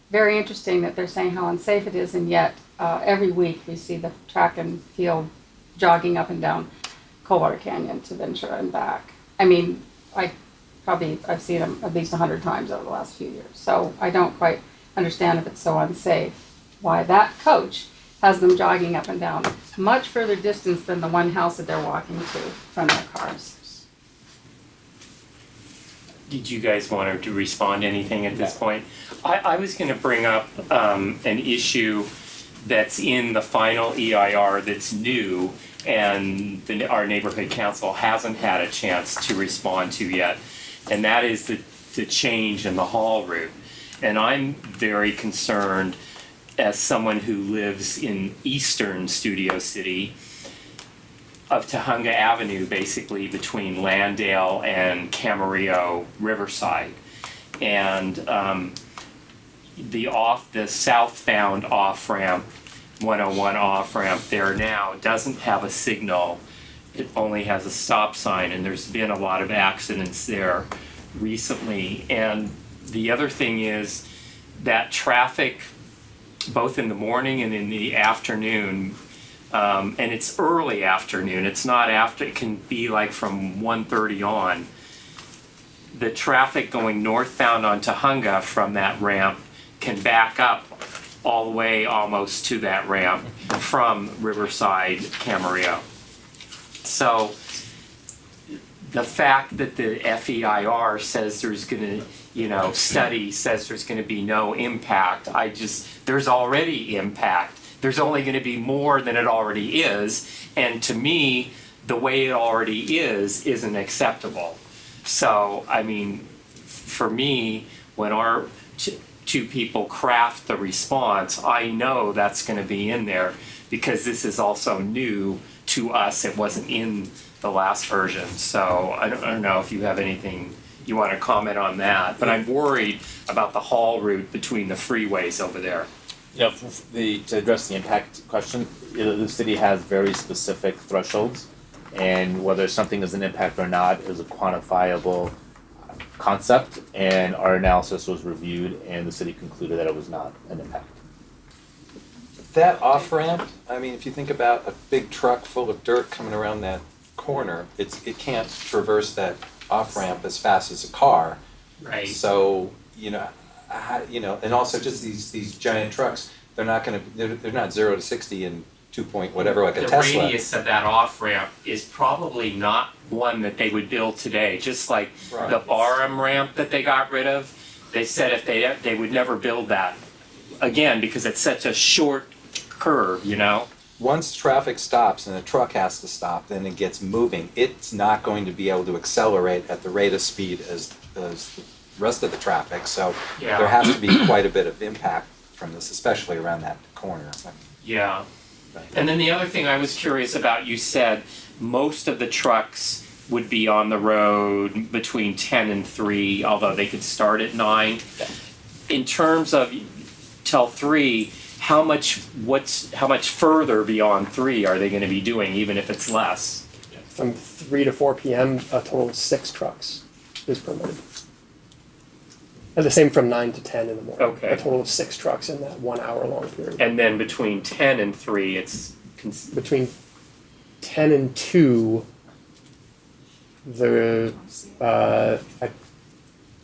very interesting that they're saying how unsafe it is, and yet every week we see the track and field jogging up and down Coldwater Canyon to Ventura and back. I mean, I've seen them at least 100 times over the last few years. So I don't quite understand if it's so unsafe, why that coach has them jogging up and down much further distance than the one house that they're walking to from their cars. Did you guys want to respond to anything at this point? I was going to bring up an issue that's in the final EIR that's new, and our neighborhood council hasn't had a chance to respond to yet, and that is the change in the haul route. And I'm very concerned as someone who lives in eastern Studio City of Tujunga Avenue, basically between Landale and Camarillo Riverside. And the southbound off-ramp, 101 off-ramp there now doesn't have a signal. It only has a stop sign, and there's been a lot of accidents there recently. And the other thing is that traffic, both in the morning and in the afternoon, and it's early afternoon, it's not after, it can be like from 1:30 on. The traffic going northbound on Tujunga from that ramp can back up all the way almost to that ramp from Riverside, Camarillo. So the fact that the FEIR says there's gonna, study says there's gonna be no impact, there's already impact. There's only gonna be more than it already is, and to me, the way it already is isn't acceptable. So, I mean, for me, when our two people craft the response, I know that's gonna be in there, because this is also new to us. It wasn't in the last version. So I don't know if you have anything you want to comment on that, but I'm worried about the haul route between the freeways over there. To address the impact question, the city has very specific thresholds, and whether something is an impact or not is a quantifiable concept, and our analysis was reviewed and the city concluded that it was not an impact. That off-ramp, I mean, if you think about a big truck full of dirt coming around that corner, it can't traverse that off-ramp as fast as a car. Right. So, and also just these giant trucks, they're not 0 to 60 in 2 point whatever, like a Tesla. The radius of that off-ramp is probably not one that they would build today, just like the Barham ramp that they got rid of. They said if they would never build that again because it's such a short curve, Once traffic stops and the truck has to stop, then it gets moving. It's not going to be able to accelerate at the rate of speed as the rest of the traffic. So there has to be quite a bit of impact from this, especially around that corner. Yeah. And then the other thing I was curious about, you said most of the trucks would be on the road between 10 and 3, although they could start at 9. In terms of till 3, how much further beyond 3 are they going to be doing, even if it's less? From 3 to 4 p.m., a total of 6 trucks is permitted. And the same from 9 to 10 in the morning. Okay. A total of 6 trucks in that 1 hour long period. And then between 10 and 3, it's... Between 10 and 2, I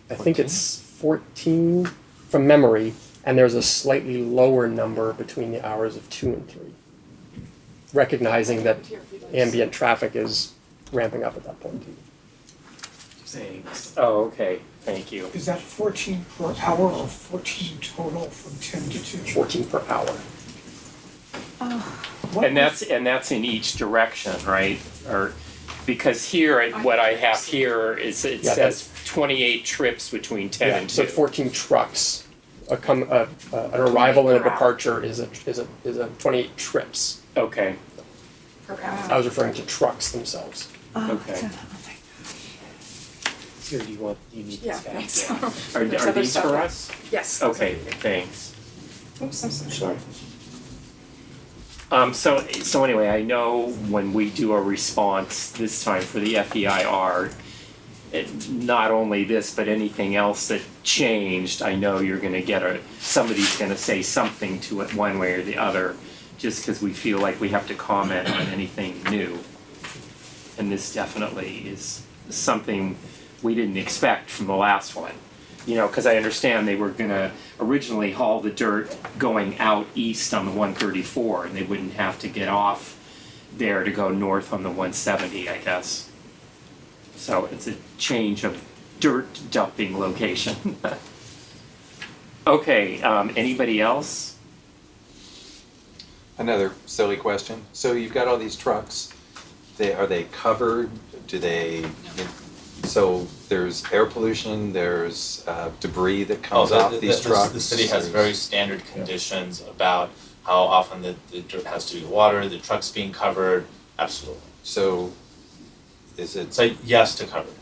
think it's 14 from memory, and there's a slightly lower number between the hours of 2 and 3. Recognizing that ambient traffic is ramping up at that point. Thanks. Oh, okay. Thank you. Is that 14 per hour or 14 total from 10 to 2? 14 per hour. And that's in each direction, right? Or because here, what I have here is it says 28 trips between 10 and 2. So 14 trucks. An arrival and a departure is a 28 trips. Okay. Per hour. I was referring to trucks themselves. Okay. Here, you need Yeah, this thanks. back? Are There's other these stuff. for us? Yes. Okay, thanks. Oops, I'm sorry. So anyway, I know when we do a response this time for the FEIR, not only this, but anything else that changed, I know you're gonna get somebody's gonna say something to it one way or the other, just because we feel like we have to comment on anything new. And this definitely is something we didn't expect from the last one. Because I understand they were gonna originally haul the dirt going out east on the 134, and they wouldn't have to get off there to go north on the 170, I guess. So it's a change of dirt dumping location. Okay, anybody else? Another silly question. So you've got all these trucks. Are they covered? So So there's air pollution, there's debris that comes off these trucks. The city has very standard conditions about how often the dirt has to be watered, the trucks being covered, absolutely. So is it, So yes to covered,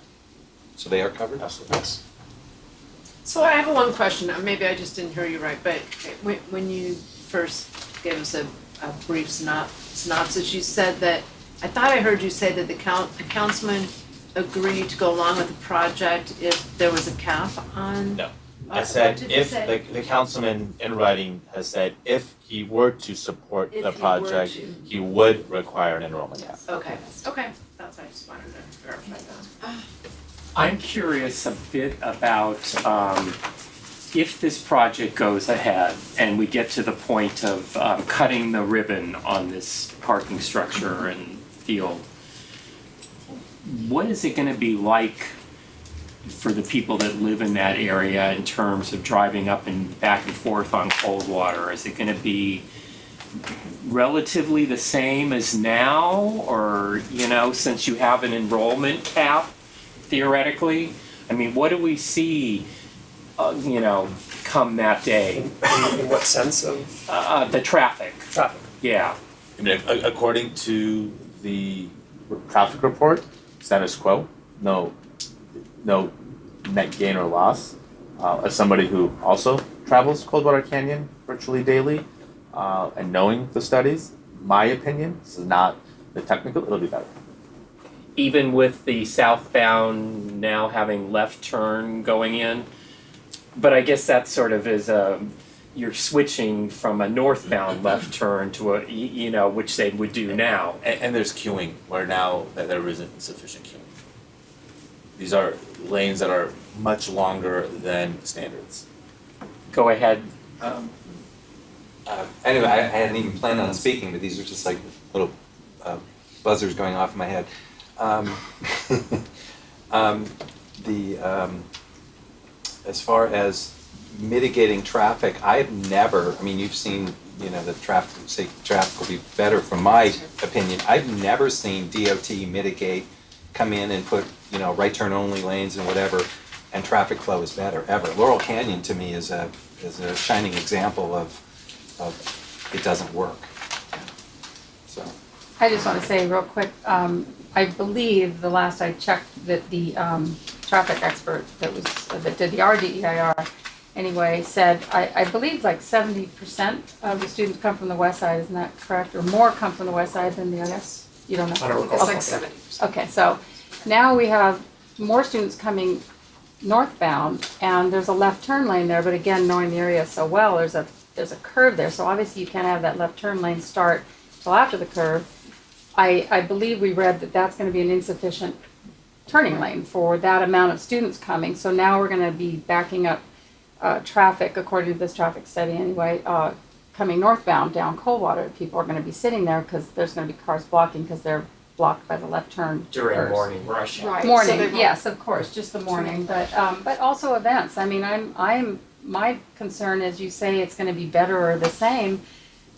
so they are covered? absolutely. So I have one question, maybe I just didn't hear you right, but when you first gave us a brief synopsis, you said that, I thought I heard you say that the councilman agreed to go along with the project if there was a cap on? No. I What said did you if, say? the councilman in writing has said if he were to support If the he were project, to. he would require an enrollment cap. Okay, that's what I just wanted to verify that. I'm curious a bit about if this project goes ahead and we get to the point of cutting the ribbon on this parking structure and field, what is it going to be like for the people that live in that area in terms of driving up and back and forth on Coldwater? Is it going to be relatively the same as now, or, you know, since you have an enrollment cap, theoretically? I mean, what do we see, you know, come that day? In what sense of The traffic, traffic? yeah. I mean, according to the traffic report, status quo, no net gain or loss. As somebody who also travels Coldwater Canyon virtually daily, and knowing the studies, my opinion, this is not the technical, it'll be better. Even with the southbound now having left turn going in? But I guess that sort of is you're switching from a northbound left turn to a, you know, which they would do now. And there's queuing where now that there isn't sufficient queuing. These are lanes that are much longer than standards. Go ahead. Anyway, I hadn't even planned on speaking, but these are just like little buzzers going off in my head. As far as mitigating traffic, I've never, I mean, you've seen, you know, the traffic will be better from my opinion. I've never seen DOT mitigate, come in and put, you know, right turn only lanes and whatever, and traffic flow is better, ever. Laurel Canyon to me is a shining example of it doesn't work. So. I just want to say real quick, I believe the last I checked that the traffic expert that did the RDEIR anyway said, I believe like 70% of the students come from the west side, isn't that correct? Or more come from the west side than the others? You don't know? I don't recall. It's Okay. like 70%. Okay, so now we have more students coming northbound, and there's a left turn lane there, but again, knowing the area so well, there's a curve there, so obviously you can't have that left turn lane start till after the curve. I believe we read that that's gonna be an insufficient turning lane for that amount of students coming, so now we're gonna be backing up traffic, according to this traffic study anyway, coming northbound down Coldwater. People are gonna be sitting there because there's gonna be cars blocking because they're blocked by the left turn. During curves. morning rush hour. Right. so they Morning, won't- yes, of course, just the morning, but also events. I mean, my concern is you say it's gonna be better or the same,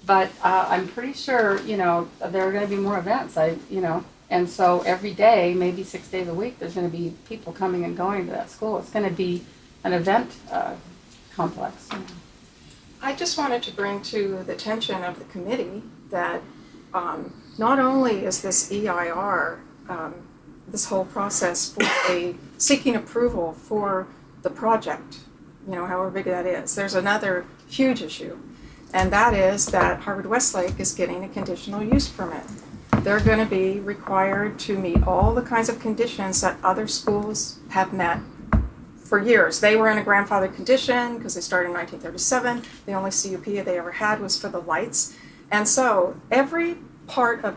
but I'm pretty sure, you know, there are gonna be more events, and so every day, maybe 6 days a week, there's gonna be people coming and going to that school. It's gonna be an event complex. I just wanted to bring to the attention of the committee that not only is this EIR, this whole process for seeking approval for the project, you know, however big that is, there's another huge issue, and that is that Harvard-Westlake is getting a conditional use permit. They're going to be required to meet all the kinds of conditions that other schools have met for years. They were in a grandfathered condition because they started in 1937. The only CUP they ever had was for the lights. And so every part of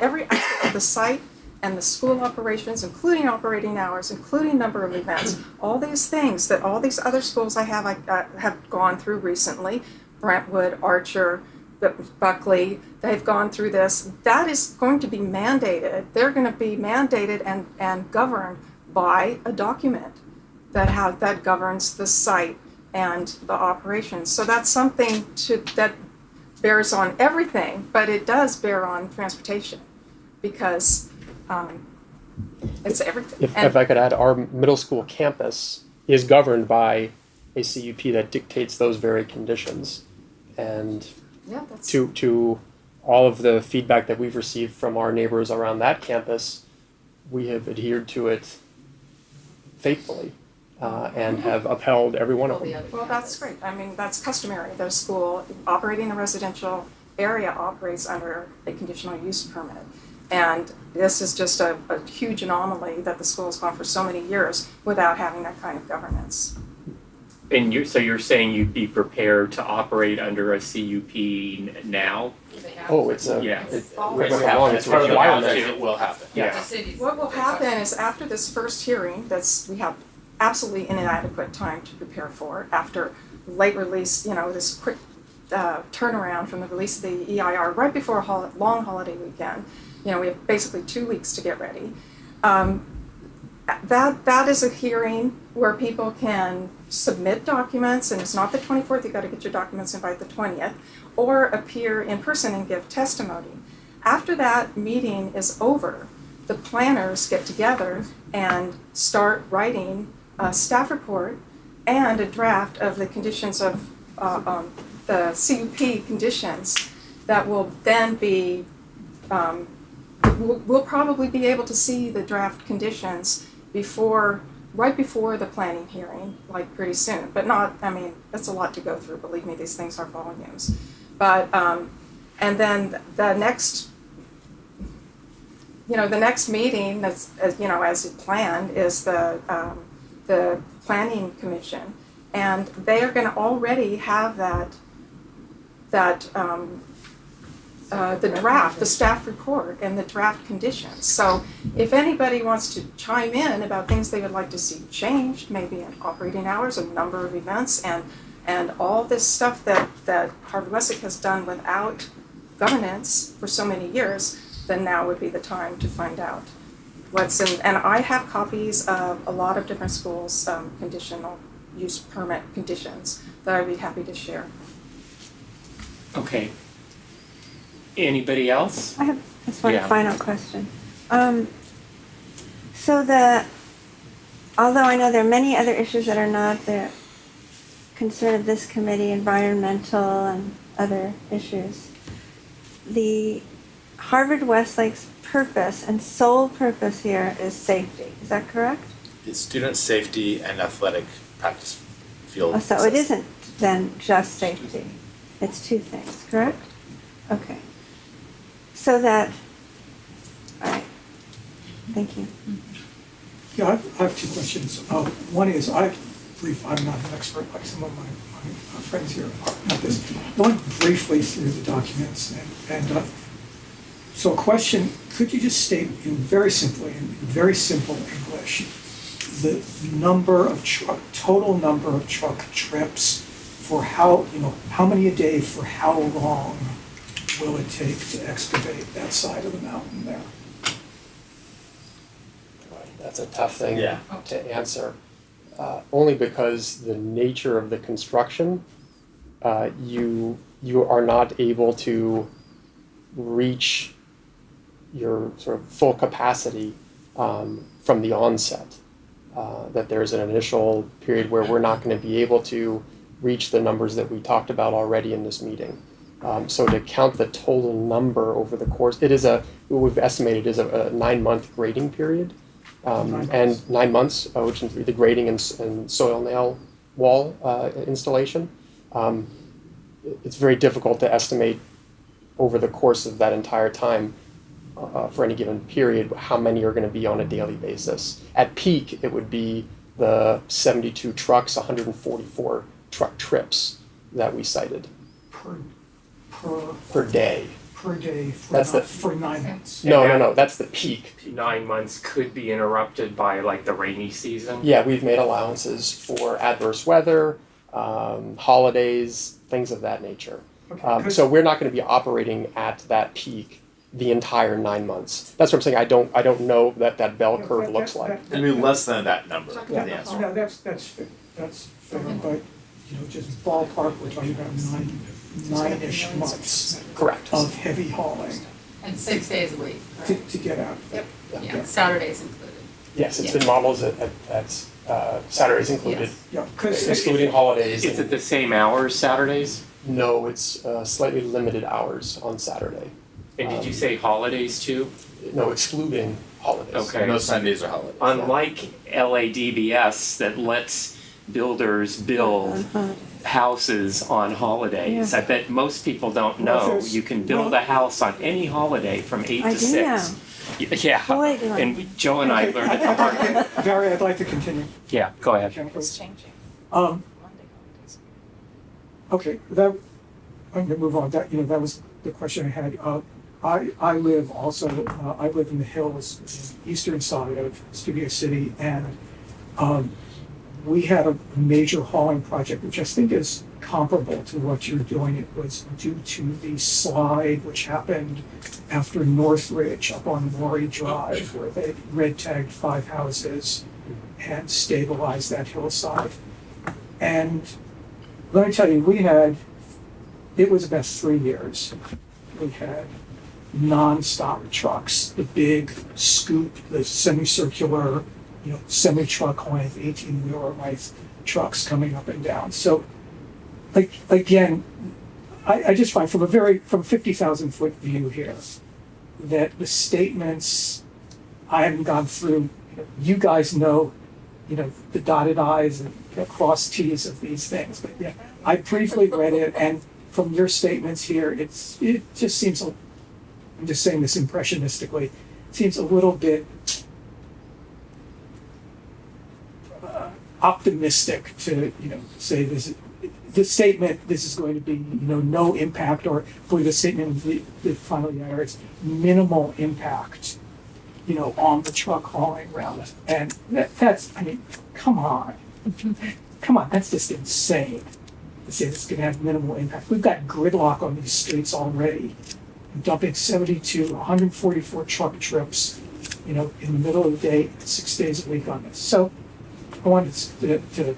every aspect of the site and the school operations, including operating hours, including number of events, all these things that all these other schools I have gone through recently, Brentwood, Archer, Buckley, they've gone through this. That is going to be mandated. They're going to be mandated and governed by a document that governs the site and the operations. So that's something that bears on everything, but it does bear on transportation because It's everything. If I could add, our middle school campus is governed by a CUP that dictates those very conditions. And Yeah, that's. to all of the feedback that we've received from our neighbors around that campus, we have adhered to it faithfully and have upheld every one of them. Well, that's great. I mean, that's customary. The school operating in a residential area operates under a conditional use permit. And this is just a huge anomaly that the school has gone for so many years without having that kind of governance. And so you're saying you'd be prepared to operate under a CUP now? Oh, it's a, Yeah. it's It's a part of the requirement. It will happen. Yeah. What will happen is after this first hearing, we have absolutely inadequate time to prepare for, after late release, this quick turnaround from the release of the EIR right before a long holiday weekend. We have basically 2 weeks to get ready. That is a hearing where people can submit documents, and it's not the 24th, you gotta get your documents in by the 20th, or appear in person and give testimony. After that meeting is over, the planners get together and start writing a staff report and a draft of the conditions of the CUP conditions that will then be, we'll probably be able to see the draft conditions right before the planning hearing, like pretty soon, but not, that's a lot to go through, believe me, these things are volumes. But, and then the next meeting that's, as planned is the planning commission. And they are gonna already have the draft, the staff report and the draft conditions. So if anybody wants to chime in about things they would like to see changed, maybe in operating hours, a number of events, and all this stuff that Harvard-Westlake has done without governance for so many years, then now would be the time to find out what's in. And I have copies of a lot of different schools' conditional use permit conditions that I'd be happy to share. Okay. Anybody else? I have just one Yeah. final question. Although I know there are many other issues that are not the concern of this committee, environmental and other issues, the Harvard-Westlake's purpose and sole purpose here is safety. Is that correct? It's student safety and athletic practice field. Oh, so it isn't then just safety. It's two things, correct? Okay. So that, all right, thank you. Yeah, I have two questions. One is, I believe I'm not an expert like some of my friends here are at this. Going briefly through the documents and so a question, could you just state very simply, in very simple English, the total number of truck trips for how many a day for how long will it take to excavate that side of the mountain there? That's a tough thing Yeah. to answer, only because the nature of the construction, you are not able to reach your sort of full capacity from the onset. That there's an initial period where we're not going to be able to reach the numbers that we talked about already in this meeting. So to count the total number over the course, what we've estimated is a 9-month grading period. And 9 months, which include the grading and soil nail wall installation. It's very difficult to estimate over the course of that entire time for any given period how many are going to be on a daily basis. At peak, it would be the 72 trucks, 144 truck trips that we cited per day. Per day for 9 months. No, that's the peak. 9 months could be interrupted by like the rainy season. Yeah, we've made allowances for adverse weather, holidays, things of that nature. Okay, So we're not going to be operating at that peak the entire 9 months. That's what I'm saying. I don't know what that bell curve looks like. It'll be less than that number, is the answer. No, that's fair, but, just ballpark, we're talking about nine-ish months Correct. of heavy hauling And 6 days a week, to get out. Yeah, Saturdays included. Yes, it's been modeled at Saturdays included, Yes. Yeah, because excluding holidays. Is it and- the same hours Saturdays? No, it's slightly limited hours on Saturday. And did you say holidays too? No, excluding holidays. Okay. No Sundays or holidays. Unlike LADBS that lets builders build houses on holidays. I bet most people don't Well, know there's- you can build a house on any holiday from 8 I to do 6. Yeah, Boy, do I. and Joe and I learned it the hard way. Barry, I'd like to continue. Yeah, go ahead. Can I please? changing. Um, okay, that, I'm gonna move on. That, that was the question I had. I live also, I live in the hills, the eastern side of Studio City, and we had a major hauling project, which I think is comparable to what you're doing. It was due to the slide which happened after Northridge up on Maury Drive, where they red tagged 5 houses and stabilized that hillside. And let me tell you, it was about 3 years. We had non-stop trucks, the big scoop, the semicircular, semi-truck length, 18-wheeler length trucks coming up and down. So, again, I just find from a 50,000-foot view here that the statements I haven't gone through. You guys know, the dotted i's and the crossed t's of these things. But yeah, I briefly read it, and from your statements here, it just seems. I'm just saying this impressionistically. Seems a little bit optimistic to say this statement. This is going to be no impact, or believe the statement the final letter is minimal impact. On the truck hauling route, and that's come on, that's just insane to say this is going to have minimal impact. We've got gridlock on these streets already, dumping 72, 144 truck trips, in the middle of the day, 6 days a week on this. So I wanted to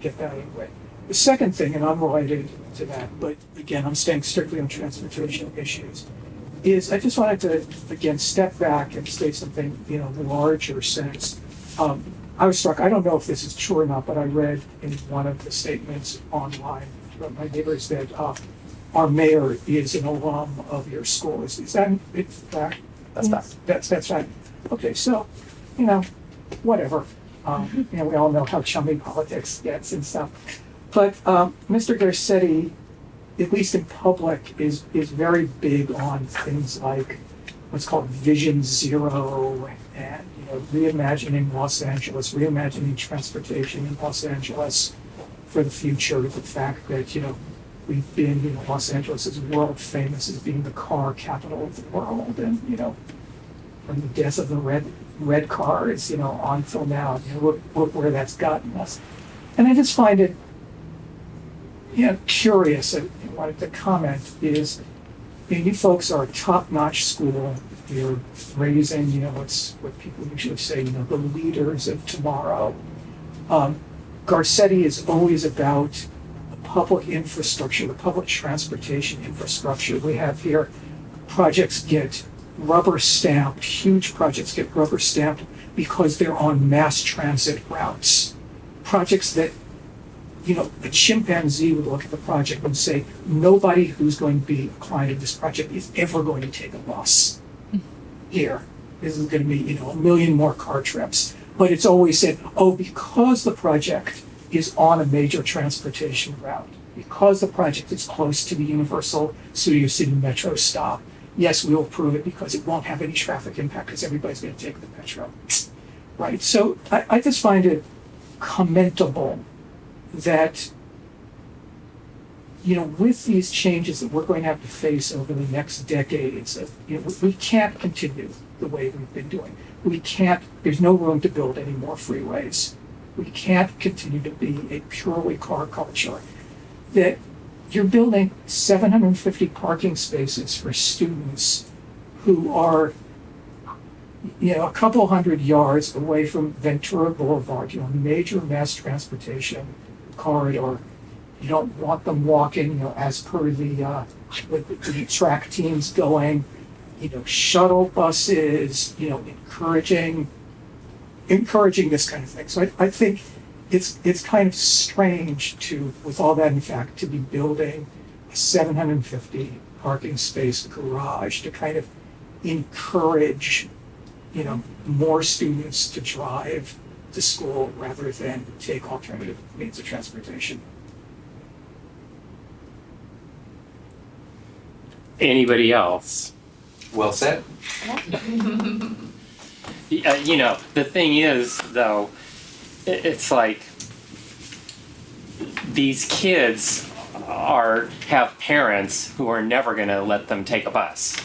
get that out of the way. The second thing, and unrelated to that, but again, I'm staying strictly on transportation issues, is I just wanted to, again, step back and say something, larger sense. I was struck, I don't know if this is true or not, but I read in one of the statements online from my neighbors that our mayor is an alum of your school. Is that fact? That's fact. That's fact. Okay, so, whatever. We all know how chummy politics gets and stuff. But Mr. Garcetti, at least in public, is very big on things like what's called Vision Zero and reimagining Los Angeles, reimagining transportation in Los Angeles for the future. The fact that we've been Los Angeles is world famous as being the car capital of the world, and from the death of the red cars on till now, look where that's gotten us. And I just find it curious, and wanted to comment, is you folks are a top-notch school. You're raising, what's what people usually say, the leaders of tomorrow. Garcetti is always about the public infrastructure, the public transportation infrastructure. We have here projects get rubber stamped, huge projects get rubber stamped because they're on mass transit routes. Projects that a chimpanzee would look at the project and say, nobody who's going to be a client of this project is ever going to take a bus here. This is going to be, 1 million more car trips. But it's always said, because the project is on a major transportation route, because the project is close to the Universal Studio City Metro stop, yes, we will approve it because it won't have any traffic impact because everybody's going to take the Metro. Right? So I just find it commentable that with these changes that we're going to have to face over the next decades, we can't continue the way we've been doing. We can't. There's no room to build any more freeways. We can't continue to be a purely car culture. That you're building 750 parking spaces for students who are a couple hundred yards away from Ventura Boulevard, major mass transportation corridor. You don't want them walking, as per the track teams going, shuttle buses, encouraging encouraging this kind of thing. So I think it's kind of strange to, with all that in fact, to be building a 750 parking space garage to kind of encourage, more students to drive to school rather than take alternative means of transportation. Anybody else? Well said. The thing is, though, it's like these kids have parents who are never going to let them take a bus.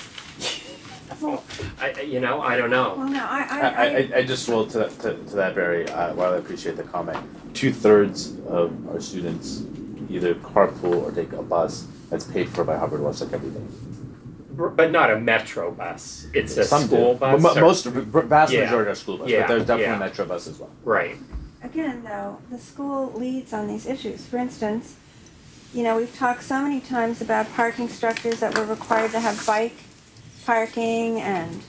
I don't know. Well, no, I just will to that, Barry, while I appreciate the comment, 2/3 of our students either carpool or take a bus that's paid for by Harvard-Westlake every day. But not a metro bus. It's a Some school do. bus. Well, or- vast Yeah. majority are school buses, Yeah, but there's definitely yeah. a metro bus as well. Right. again, though, the school leads on these issues. For instance, we've talked so many times about parking structures that were required to have bike parking, and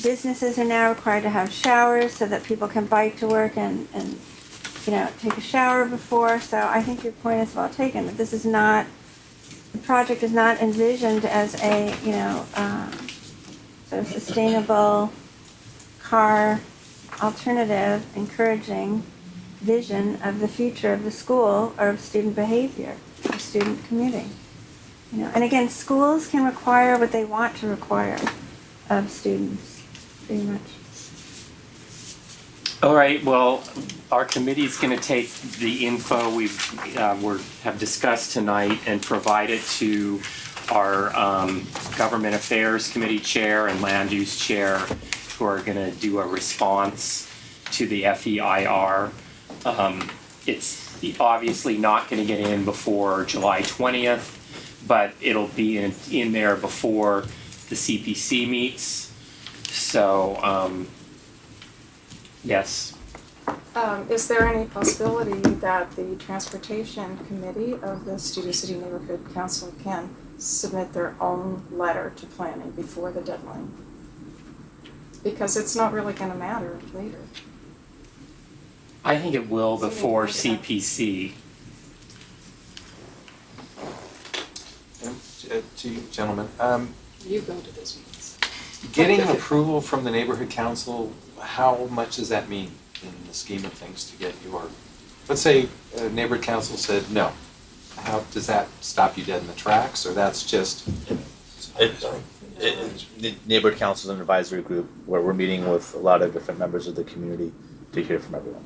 businesses are now required to have showers so that people can bike to work and take a shower before. So I think your point is well taken, that this is not, the project is not envisioned as a, sort of sustainable car alternative, encouraging vision of the future of the school or of student behavior, of student commuting. And again, schools can require what they want to require of students, pretty much. All right, well, our committee's going to take the info we have discussed tonight and provide it to our Government Affairs Committee Chair and Land Use Chair, who are going to do a response to the FEIR. It's obviously not going to get in before July 20th, but it'll be in there before the CPC meets. So, yes. Is there any possibility that the Transportation Committee of the Studio City Neighborhood Council can submit their own letter to planning before the deadline? Because it's not really going to matter later. I think it will So before we can- CPC. To you, gentlemen, You go to those meetings. getting approval from the neighborhood council, how much does that mean in the scheme of things to get your, let's say a neighborhood council said no. How, does that stop you dead in the tracks, or that's just? The neighborhood council is an advisory group where we're meeting with a lot of different members of the community to hear from everyone.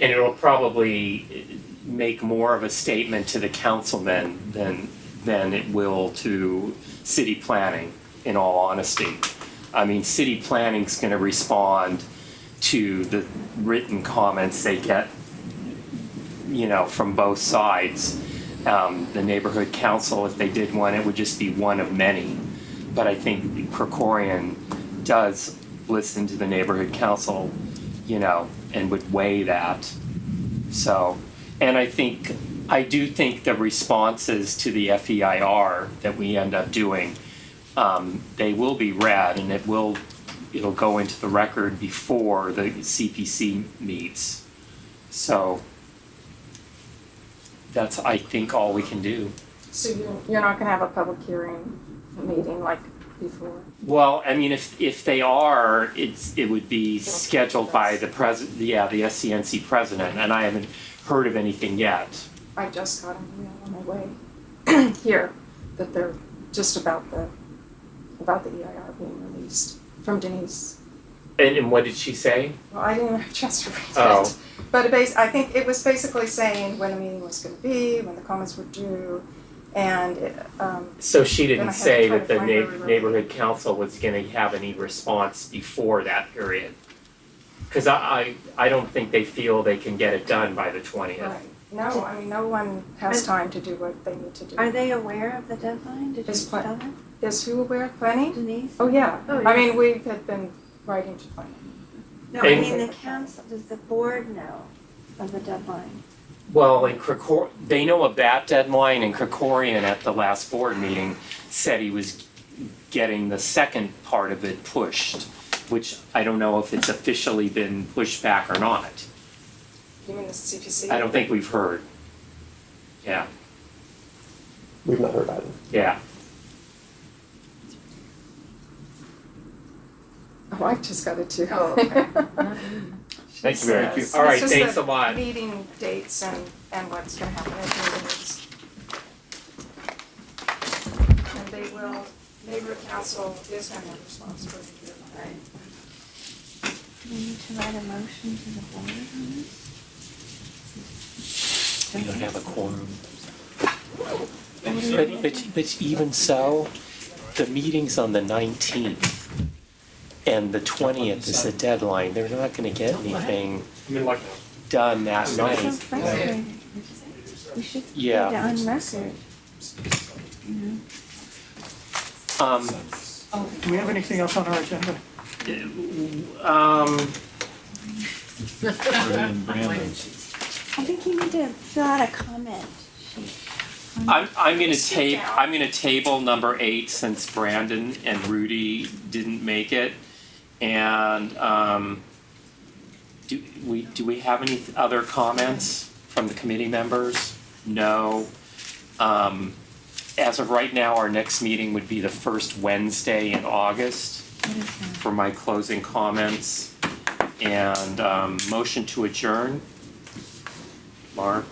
And it'll probably make more of a statement to the councilmen than it will to city planning, in all honesty. I mean, city planning's gonna respond to the written comments they get, from both sides. The neighborhood council, if they did one, it would just be one of many. But I think Krikorian does listen to the neighborhood council, and would weigh that. So, and I do think the responses to the FEIR that we end up doing, they will be read, and it'll go into the record before the CPC meets. So that's, I think, all we can do. So you're not going to have a public hearing meeting like before? Well, I mean, if they are, it would be scheduled by the the SCNC president, and I haven't heard of anything yet. I just got an email on my way here that they're just about the EIR being released from Denise. And what did she say? Well, I didn't even have a chance to read Oh. it. But I think it was basically saying when a meeting was going to be, when the comments were due, and So she Then I didn't had to say try that to the find where we were. neighborhood council was gonna have any response before that period. Cause I don't think they feel they can get it done by the 20th. right. No, I mean, no one has time to do what they need to do. Are they aware of the deadline? Did you Is tell pla- them? Is who aware of planning? Denise? Oh, yeah. Oh, yeah. I mean, we had been writing to planning. No, I And- mean the council, does the board know of the deadline? Well, in they know of that deadline, and Krikorian at the last board meeting said he was getting the second part of it pushed which I don't know if it's officially been pushed back or not. You mean the CPC? I don't think we've heard. Yeah, We've not heard either. yeah. Oh, I just got it too. Oh, okay. Thank you, Mary. This All right, is thanks the a lot. Meeting dates and what's gonna happen at meetings. And they will, neighborhood council is gonna have responsibility for it. Do we need to write a motion to the board on this? We don't have a quorum. But even so, the meeting's on the 19th. And the 20th is the deadline. They're not gonna get anything done that So night. frustrating. We should get Yeah. it on record. You know? Do we have anything else on our agenda? Brandon. I think you need to fill out a comment sheet. I'm gonna Sit down. I'm gonna table number 8 since Brandon and Rudy didn't make it. And do we have any other comments from the committee members? No. As of right now, our next meeting would be the first Wednesday in August What is that? for my closing comments. And motion to adjourn. Mark?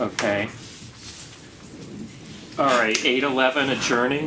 Okay. All right, 8:11 adjourning.